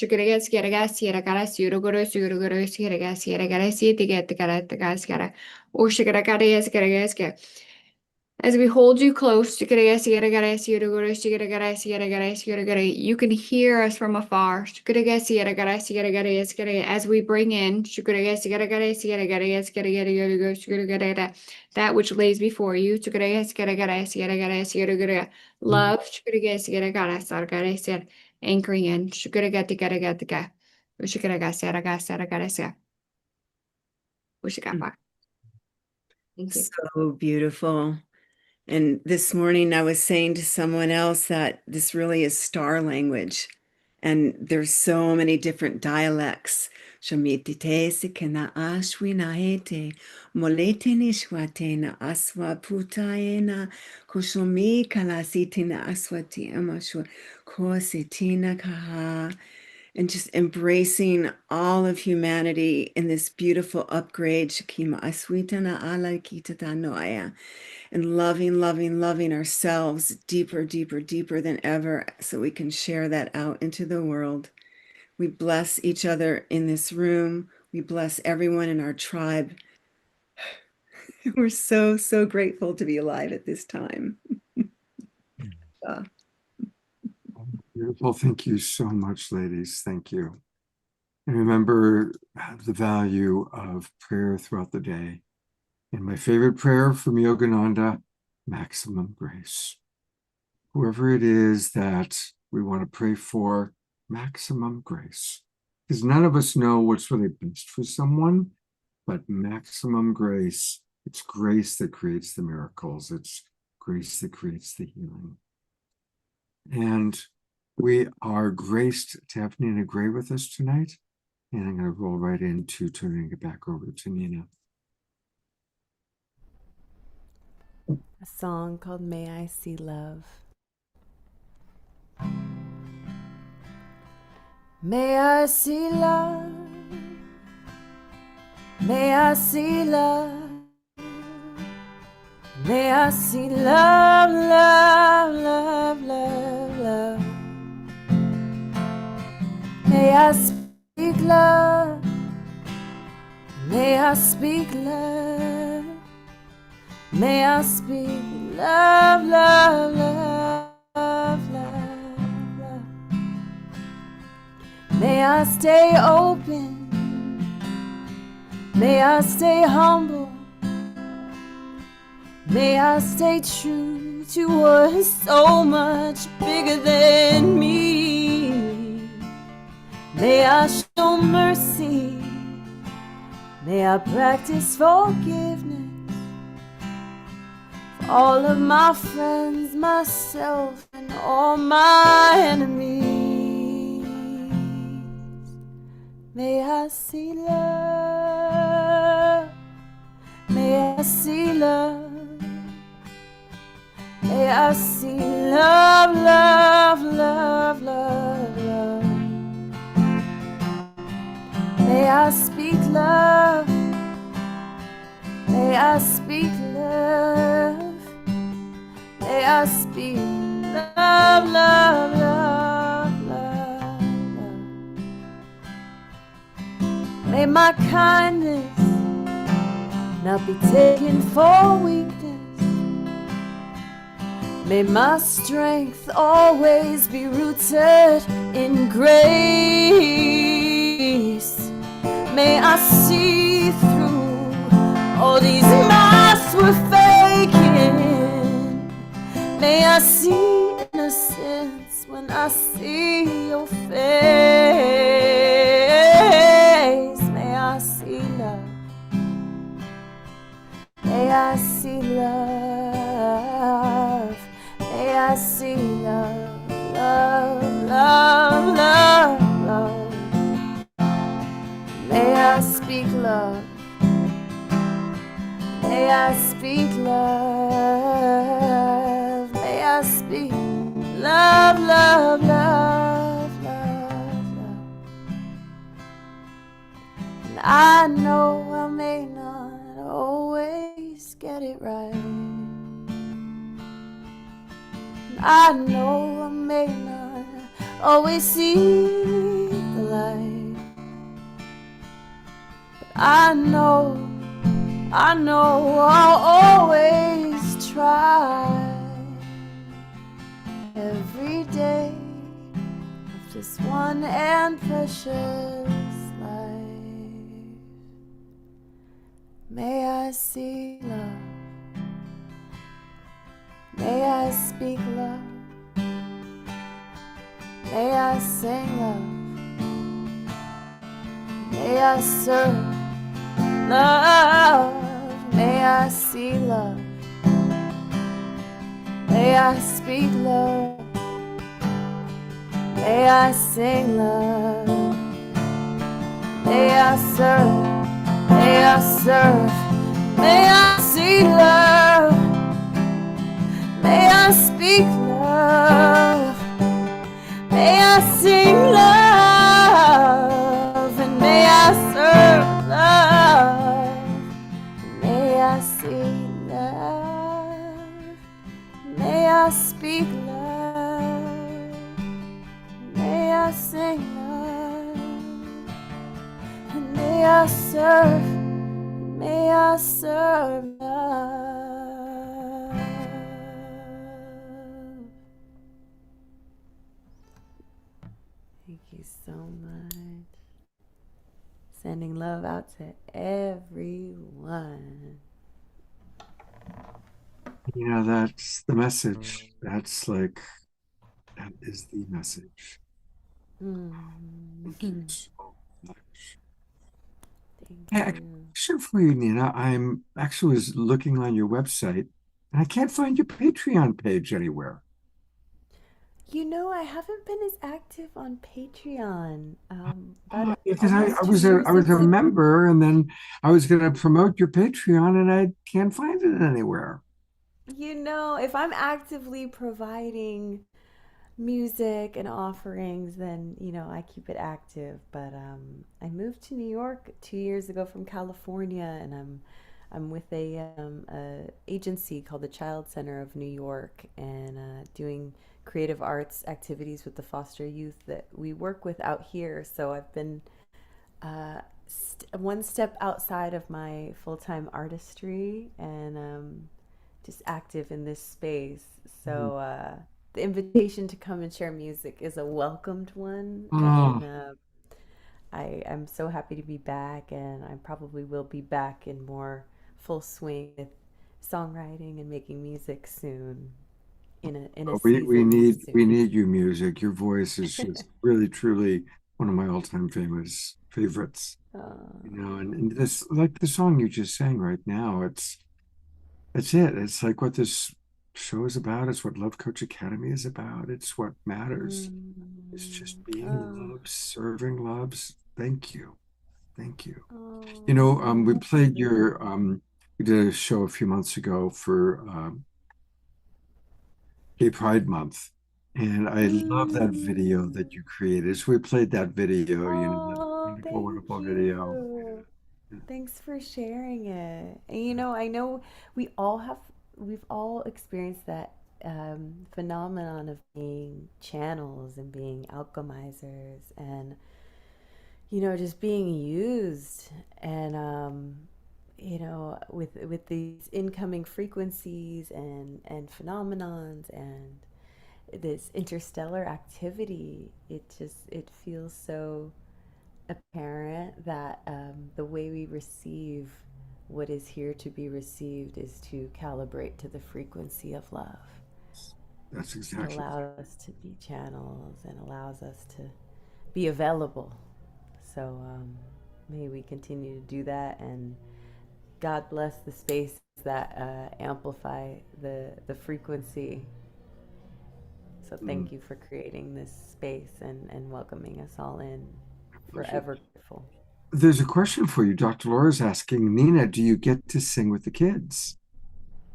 Speaker 17: As we hold you close, you can hear us from afar. As we bring in that which lays before you. Love, anchoring in. Thank you.
Speaker 16: So beautiful. And this morning I was saying to someone else that this really is star language. And there's so many different dialects. Shamitite sikena ashwina hete, molete nishwatena aswa putaena, koshomi kalasitina aswati amashwa, kositina kaha. And just embracing all of humanity in this beautiful upgrade, Shakima aswitana ala kitata noaya, and loving, loving, loving ourselves deeper, deeper, deeper than ever, so we can share that out into the world. We bless each other in this room. We bless everyone in our tribe. We're so, so grateful to be alive at this time.
Speaker 2: Beautiful. Thank you so much, ladies. Thank you. And remember the value of prayer throughout the day. And my favorite prayer from Yogananda, maximum grace. whoever it is that we want to pray for, maximum grace. Because none of us know what's really best for someone, but maximum grace. It's grace that creates the miracles. It's grace that creates the healing. And we are graced to have Nina Gray with us tonight. And I'm going to roll right into turning it back over to Nina.
Speaker 14: A song called May I See Love. May I see love. May I see love. May I see love, love, love, love, love. May I speak love. May I speak love. May I speak love, love, love, love, love. May I stay open. May I stay humble. May I stay true to what's so much bigger than me. May I show mercy. May I practice forgiveness for all of my friends, myself, and all my enemies. May I see love. May I see love. May I see love, love, love, love, love. May I speak love. May I speak love. May I speak love, love, love, love, love. May my kindness not be taken for weakness. May my strength always be rooted in grace. May I see through all these masks we're faking. May I see innocence when I see your face. May I see love. May I see love. May I see love, love, love, love, love. May I speak love. May I speak love. May I speak love, love, love, love, love. And I know I may not always get it right. I know I may not always see the light, but I know I'll always try. Every day of this one and precious life, may I see love. May I speak love. May I sing love. May I serve love. May I see love. May I speak love. May I sing love. May I serve. May I serve. May I see love. May I speak love. May I sing love. And may I serve love. May I see love. May I speak love. May I sing love. And may I serve. May I serve love. Thank you so much. Sending love out to everyone.
Speaker 2: Yeah, that's the message. That's like, that is the message. Thank you
Speaker 14: Mm.
Speaker 2: so much.
Speaker 14: Thank
Speaker 2: Hey, I got a
Speaker 14: you.
Speaker 2: question for you, Nina. I'm actually was looking on your website and I can't find your Patreon page anywhere.
Speaker 14: You know, I haven't been as active on Patreon, but
Speaker 2: Because
Speaker 14: almost
Speaker 2: I
Speaker 14: two
Speaker 2: was a
Speaker 14: years into.
Speaker 2: member, and then I was going to promote your Patreon, and I can't find it anywhere.
Speaker 14: You know, if I'm actively providing music and offerings, then I keep it active. But I moved to New York 2 years ago from California, and I'm with a agency called the Child Center of New York, and doing creative arts activities with the foster youth that we work with out here. So I've been one step outside of my full-time artistry, and just active in this space. So the invitation to come and share music is a welcomed one,
Speaker 2: Oh,
Speaker 14: and I'm so happy to be back, and I probably will be back in more full swing with songwriting and making music soon, in a season
Speaker 2: we
Speaker 14: soon.
Speaker 2: need you, music. Your voice is just really, truly one of my all-time famous favorites. And this, like the song you just sang right now, it's it. It's like what this show is about. It's what Love Coach Academy is about. It's what matters. It's just being
Speaker 14: Oh,
Speaker 2: loved, serving loves. Thank you. Thank you.
Speaker 14: thank
Speaker 2: We
Speaker 14: you for
Speaker 2: played
Speaker 14: everything.
Speaker 2: we did a show a few months ago for Gay Pride Month. And I love that video that you created. So we played that video, that
Speaker 14: Oh,
Speaker 2: wonderful,
Speaker 14: thank
Speaker 2: wonderful video.
Speaker 14: you.
Speaker 2: Yeah.
Speaker 14: Thanks for sharing it. And I know we all have, we've all experienced that phenomenon of being channels and being alchemizers, and just being used, and with these incoming frequencies and phenomenons and this interstellar activity. It feels so apparent that the way we receive what is here to be received is to calibrate to the frequency of love.
Speaker 2: That's
Speaker 14: It
Speaker 2: exactly.
Speaker 14: allows us to be channels and allows us to be available. So may we continue to do that, and God bless the spaces that amplify the frequency. So
Speaker 2: Mm,
Speaker 14: thank you for creating this space and welcoming us all in.
Speaker 2: pleasure.
Speaker 14: Forever grateful.
Speaker 2: There's a question for you. Dr. Laura's asking, Nina, do you get to sing with the kids?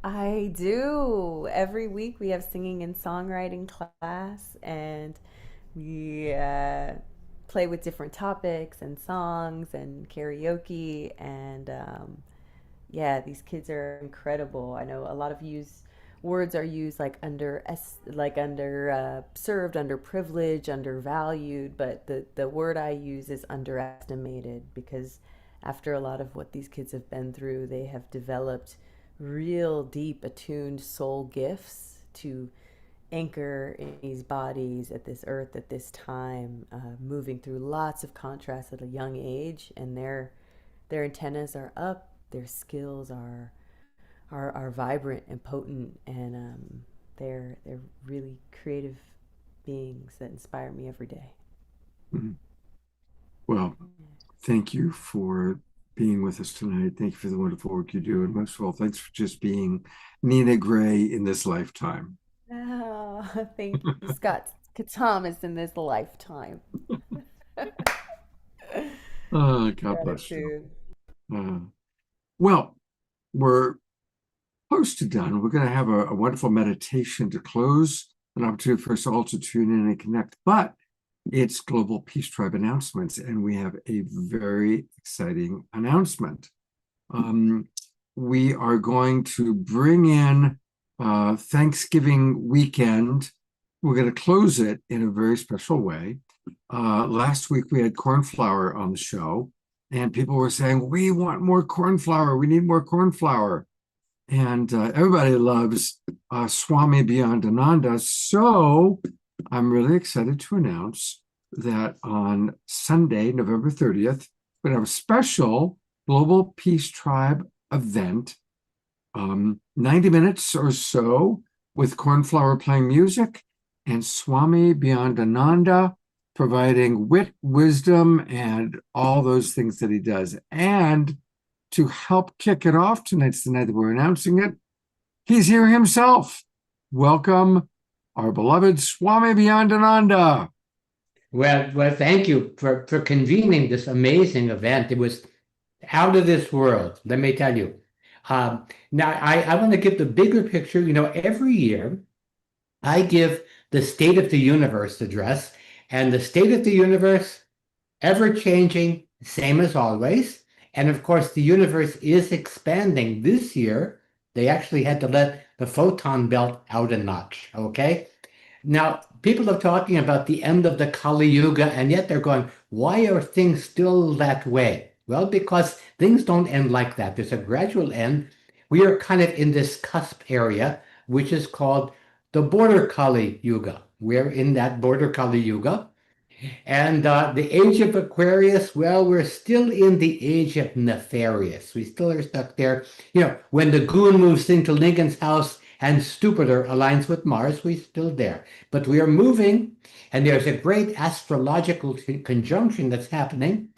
Speaker 14: I do. Every week we have singing and songwriting class, and we play with different topics and songs and karaoke. And yeah, these kids are incredible. I know a lot of words are used like under served, underprivileged, undervalued, but the word I use is underestimated, because after a lot of what these kids have been through, they have developed real deep attuned soul gifts to anchor in these bodies at this earth at this time, moving through lots of contrast at a young age, and their antennas are up, their skills are vibrant and potent, and they're really creative beings that inspire me every day.
Speaker 2: Mhm. Well, thank you for being with us tonight. Thank you for the wonderful work you do. And most of all, thanks for just being Nina Gray in this lifetime.
Speaker 14: Oh, thank you, Scott Thomas, in this lifetime.
Speaker 2: Oh, God bless you.
Speaker 14: Gratitude.
Speaker 2: Uh, well, we're close to done. We're going to have a wonderful meditation to close, an opportunity for us all to tune in and connect. But it's Global Peace Tribe announcements, and we have a very exciting announcement. We are going to bring in Thanksgiving weekend. We're going to close it in a very special way. Last week we had cornflower on the show, and people were saying, we want more cornflower. We need more cornflower. And everybody loves Swami Beyond Ananda. So I'm really excited to announce that on Sunday, November 30th, we're going to have a special Global Peace Tribe event 90 minutes or so with Cornflower playing music and Swami Beyondananda providing wit, wisdom, and all those things that he does. And to help kick it off, tonight's the night that we're announcing it, he's here himself. Welcome, our beloved Swami Beyondananda.
Speaker 13: Well, thank you for convening this amazing event. It was out of this world, let me tell you. Now, I want to give the bigger picture. You know, every year I give the State of the Universe address, and the State of the Universe, ever changing, same as always. And of course, the universe is expanding. This year, they actually had to let the photon belt out a notch, okay? Now, people are talking about the end of the Kali Yuga, and yet they're going, why are things still that way? Well, because things don't end like that. There's a gradual end. We are kind of in this cusp area, which is called the border Kali Yuga. We're in that border Kali Yuga. And the age of Aquarius, well, we're still in the age of nefarious. We still are stuck there. You know, when the goon moves into Lincoln's house and Stupider aligns with Mars, we're still there. But we are moving, and there's a great astrological conjunction that's happening.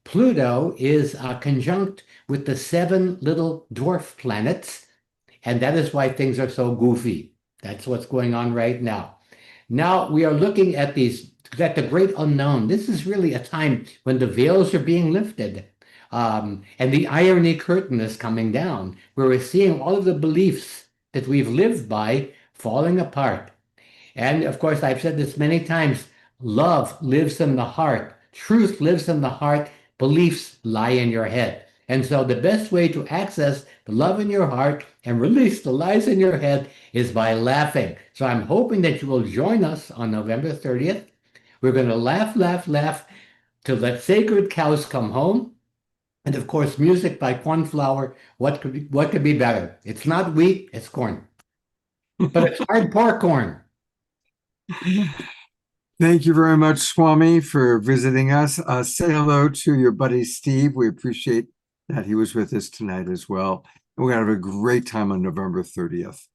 Speaker 13: Pluto is conjunct with the 7 little dwarf planets, and that is why things are so goofy. That's what's going on right now. Now we are looking at at the great unknown. This is really a time when the veils are being lifted. And the irony curtain is coming down, where we're seeing all of the beliefs that we've lived by falling apart. And of course, I've said this many times, love lives in the heart. Truth lives in the heart. Beliefs lie in your head. And so the best way to access the love in your heart and release the lies in your head is by laughing. So I'm hoping that you will join us on November 30th. We're going to laugh, laugh, laugh till the sacred cows come home. And of course, music by Cornflower. What could be better? It's not wheat, it's corn. But it's hardcore corn.
Speaker 2: Thank you very much, Swami, for visiting us. Say hello to your buddy Steve. We appreciate that he was with us tonight as well. And we're going to have a great time on November 30th.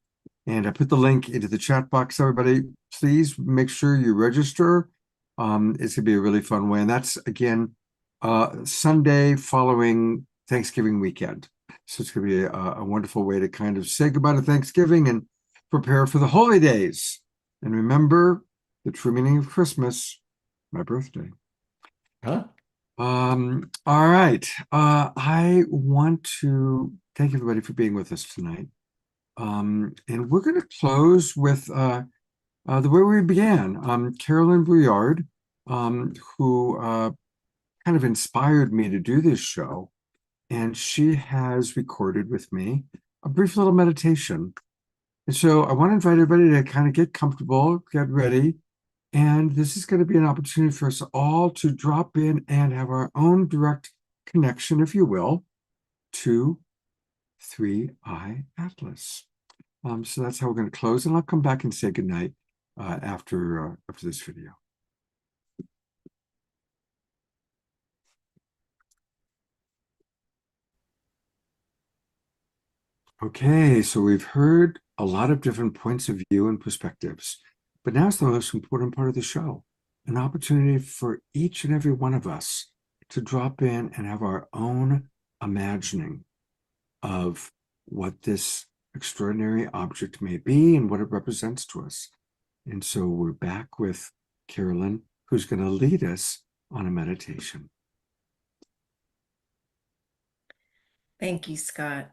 Speaker 2: And I put the link into the chat box. Everybody, please make sure you register. It's going to be a really fun way. And that's, again, Sunday following Thanksgiving weekend. So it's going to be a wonderful way to kind of say goodbye to Thanksgiving and prepare for the holy days. And remember, the true meaning of Christmas, my birthday.
Speaker 13: Huh?
Speaker 2: All right. I want to thank everybody for being with us tonight. And we're going to close with the way we began. Carolyn Brouillard, who kind of inspired me to do this show, and she has recorded with me a brief little meditation. And so I want to invite everybody to kind of get comfortable, get ready. And this is going to be an opportunity for us all to drop in and have our own direct connection, if you will, to 3I Atlas. So that's how we're going to close, and I'll come back and say goodnight after this video. Okay, so we've heard a lot of different points of view and perspectives, but now's the most important part of the show, an opportunity for each and every one of us to drop in and have our own imagining of what this extraordinary object may be and what it represents to us. And so we're back with Carolyn, who's going to lead us on a meditation.
Speaker 10: Thank you, Scott.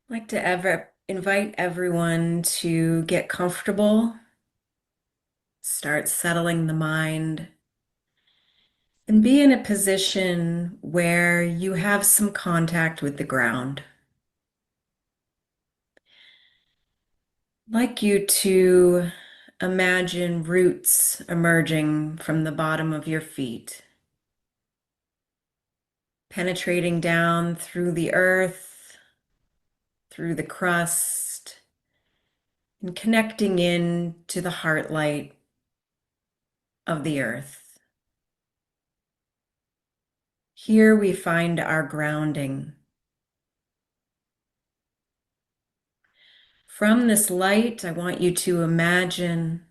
Speaker 10: I'd like to invite everyone to get comfortable, start settling the mind, and be in a position where you have some contact with the ground. I'd like you to imagine roots emerging from the bottom of your feet, penetrating down through the earth, through the crust, and connecting in to the heart light of the earth. Here we find our grounding. From this light, I want you to imagine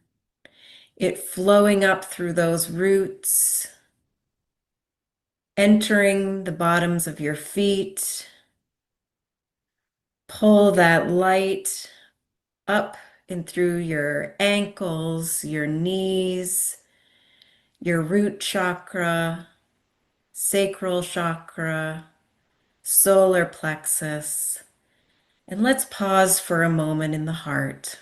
Speaker 10: it flowing up through those roots, entering the bottoms of your feet. Pull that light up and through your ankles, your knees, your root chakra, sacral chakra, solar plexus. And let's pause for a moment in the heart.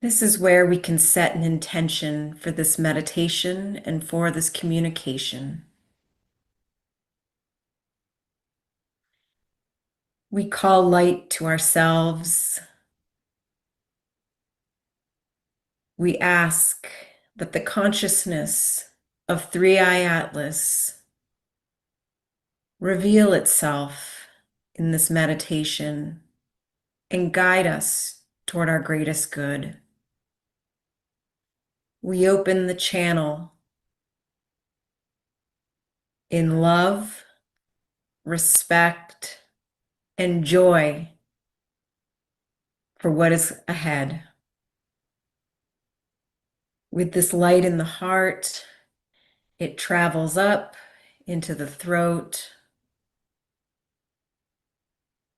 Speaker 10: This is where we can set an intention for this meditation and for this communication. We call light to ourselves. We ask that the consciousness of Three Eye Atlas reveal itself in this meditation and guide us toward our greatest good. We open the channel in love, respect, and joy for what is ahead. With this light in the heart, it travels up into the throat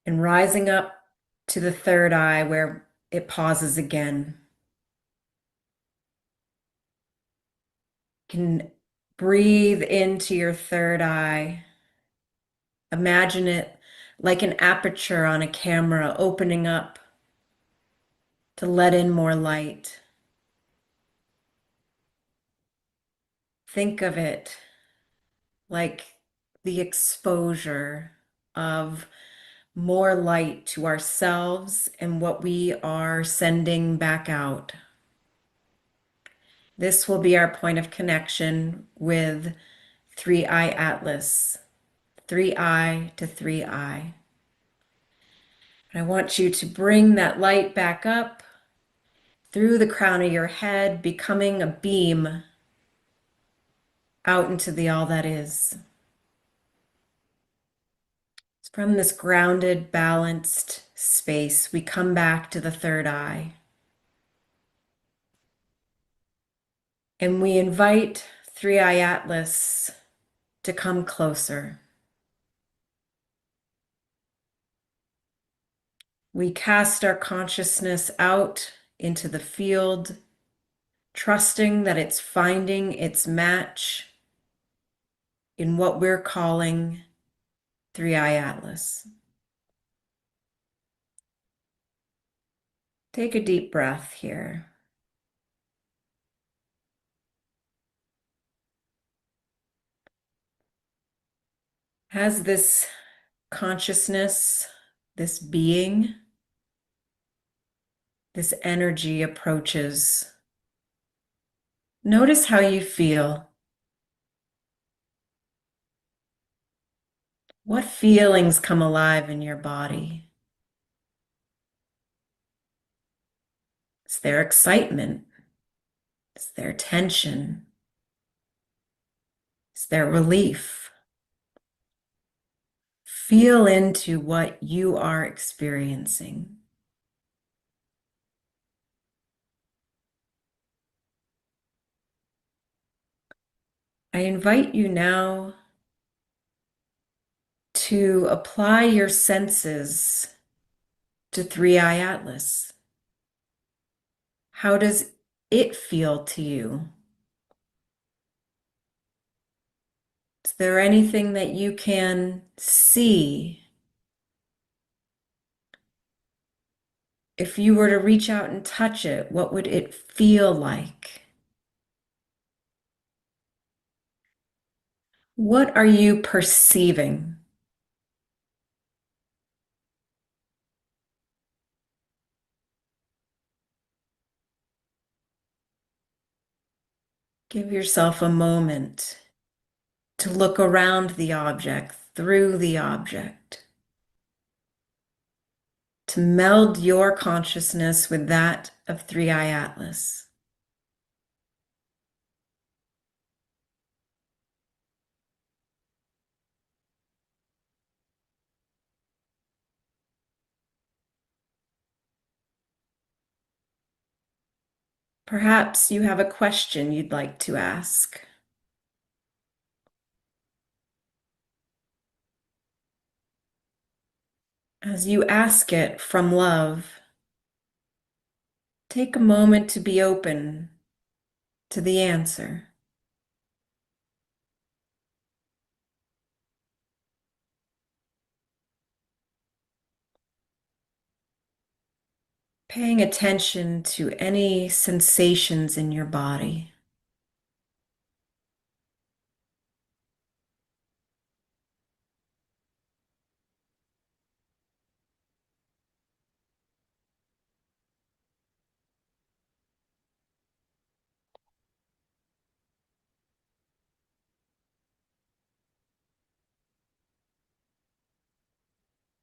Speaker 10: and rising up to the third eye where it pauses again. You can breathe into your third eye. Imagine it like an aperture on a camera opening up to let in more light. Think of it like the exposure of more light to ourselves and what we are sending back out. This will be our point of connection with Three Eye Atlas, three eye to three eye. I want you to bring that light back up through the crown of your head, becoming a beam out into the all that is. From this grounded, balanced space, we come back to the third eye. And we invite Three Eye Atlas to come closer. We cast our consciousness out into the field, trusting that it's finding its match in what we're calling Three Eye Atlas. Take a deep breath here. As this consciousness, this being, this energy approaches, notice how you feel. What feelings come alive in your body? Is there excitement? Is there tension? Is there relief? Feel into what you are experiencing. I invite you now to apply your senses to Three Eye Atlas. How does it feel to you? Is there anything that you can see? If you were to reach out and touch it, what would it feel like? What are you perceiving? Give yourself a moment to look around the object, through the object, to meld your consciousness with that of Three Eye Atlas. Perhaps you have a question you'd like to ask. As you ask it from love, take a moment to be open to the answer. Paying attention to any sensations in your body.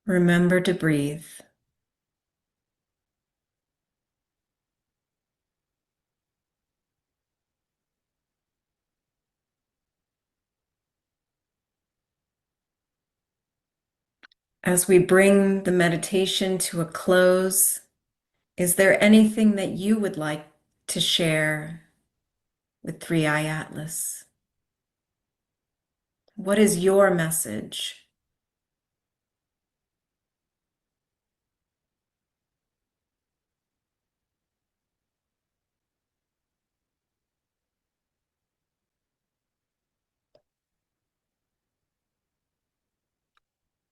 Speaker 10: Remember to breathe. As we bring the meditation to a close, is there anything that you would like to share with Three Eye Atlas? What is your message?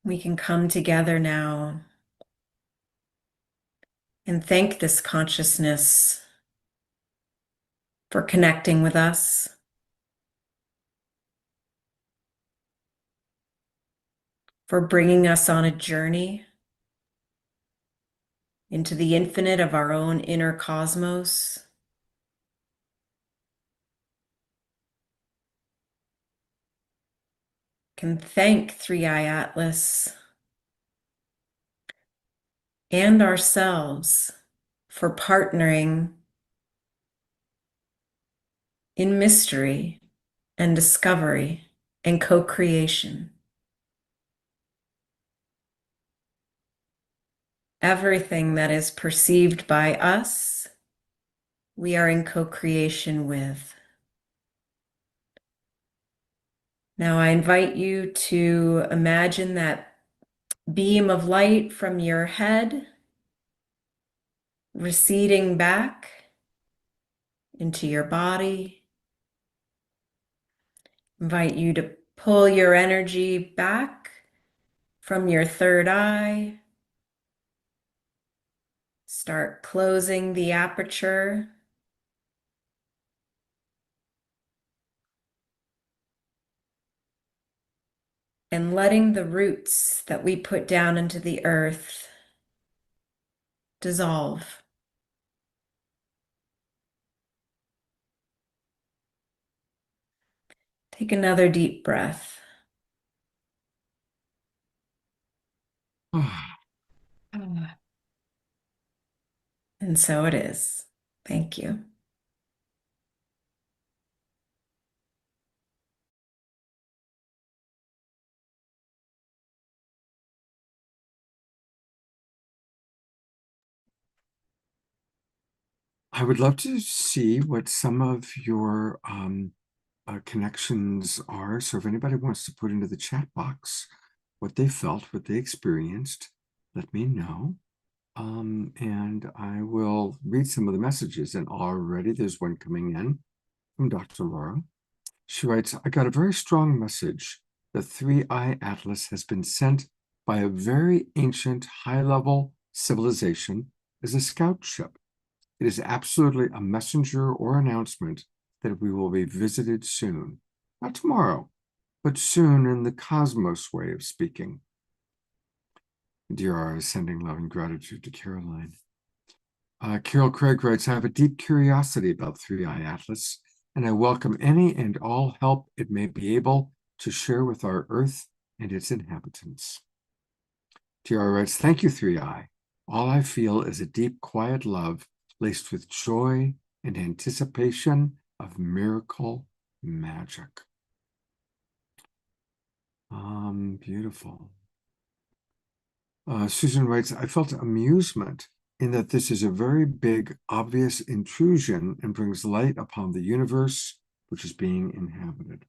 Speaker 10: We can come together now and thank this consciousness for connecting with us, for bringing us on a journey into the infinite of our own inner cosmos. Can thank Three Eye Atlas and ourselves for partnering in mystery and discovery and co-creation. Everything that is perceived by us, we are in co-creation with. Now I invite you to imagine that beam of light from your head receding back into your body. Invite you to pull your energy back from your third eye. Start closing the aperture. And letting the roots that we put down into the earth dissolve. Take another deep breath. And so it is. Thank you.
Speaker 2: I would love to see what some of your connections are. So if anybody wants to put into the chat box what they felt, what they experienced, let me know. And I will read some of the messages. And already there's one coming in from Dr. Laura. She writes, I got a very strong message. The Three Eye Atlas has been sent by a very ancient high-level civilization as a scout ship. It is absolutely a messenger or announcement that we will be visited soon. Not tomorrow, but soon in the cosmos way of speaking. Dear R is sending love and gratitude to Caroline. Carol Craig writes, I have a deep curiosity about Three Eye Atlas, and I welcome any and all help it may be able to share with our Earth and its inhabitants. TR writes, thank you, Three Eye. All I feel is a deep, quiet love laced with joy and anticipation of miracle magic. Beautiful. Susan writes, I felt amusement in that this is a very big, obvious intrusion and brings light upon the universe which is being inhabited.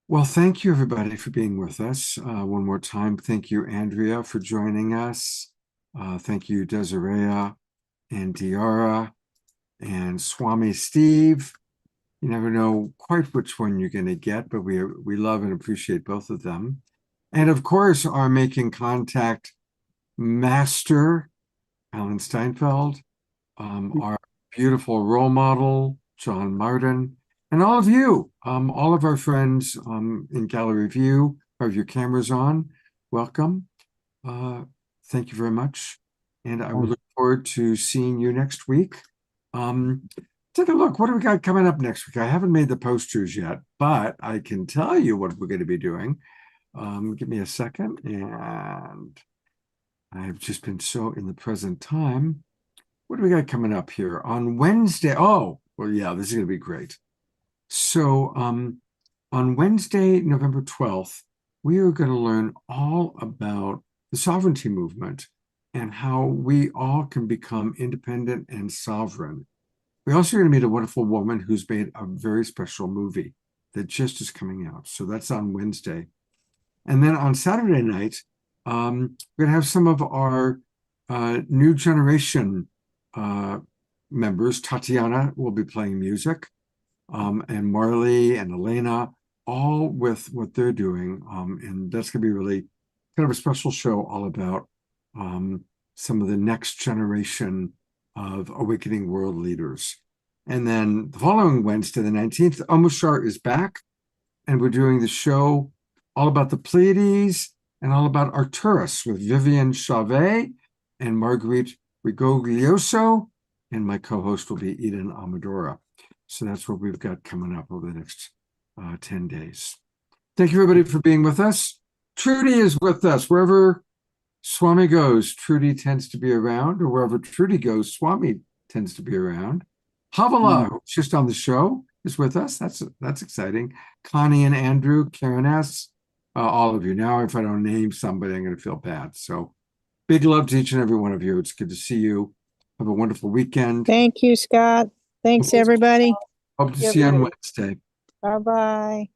Speaker 2: Well, thank you, everybody, for being with us. One more time, thank you, Andrea, for joining us. Thank you, Desiree and Diara and Swami Steve. You never know quite which one you're going to get, but we love and appreciate both of them. And of course, our Making Contact master, Alan Steinfeld, our beautiful role model, John Martin, and all of you, all of our friends in gallery view, have your cameras on. Welcome. Thank you very much. And I will look forward to seeing you next week. Take a look. What do we got coming up next week? I haven't made the posters yet, but I can tell you what we're going to be doing. Give me a second. And I've just been so in the present time. What do we got coming up here on Wednesday? Oh, well, yeah, this is going to be great. So on Wednesday, November 12th, we are going to learn all about the sovereignty movement and how we all can become independent and sovereign. We're also going to meet a wonderful woman who's made a very special movie that just is coming out. So that's on Wednesday. And then on Saturday night, we're going to have some of our new generation members. Tatiana will be playing music, and Marley and Elena, all with what they're doing. And that's going to be really kind of a special show all about some of the next generation of awakening world leaders. And then the following Wednesday, the 19th, Omushar is back, and we're doing the show all about the Pleiades and all about Arcturus with Vivian Chavez and Marguerite Rigoglioso, and my co-host will be Eden Amadora. So that's what we've got coming up over the next 10 days. Thank you, everybody, for being with us. Trudy is with us. Wherever Swami goes, Trudy tends to be around, or wherever Trudy goes, Swami tends to be around. Havala, who's just on the show, is with us. That's exciting. Connie and Andrew, Karen S., all of you. Now, if I don't name somebody, I'm going to feel bad. So big love to each and every one of you. It's good to see you. Have a wonderful weekend.
Speaker 18: Thank you, Scott. Thanks, everybody.
Speaker 2: Hope to see you on Wednesday.
Speaker 18: Bye-bye.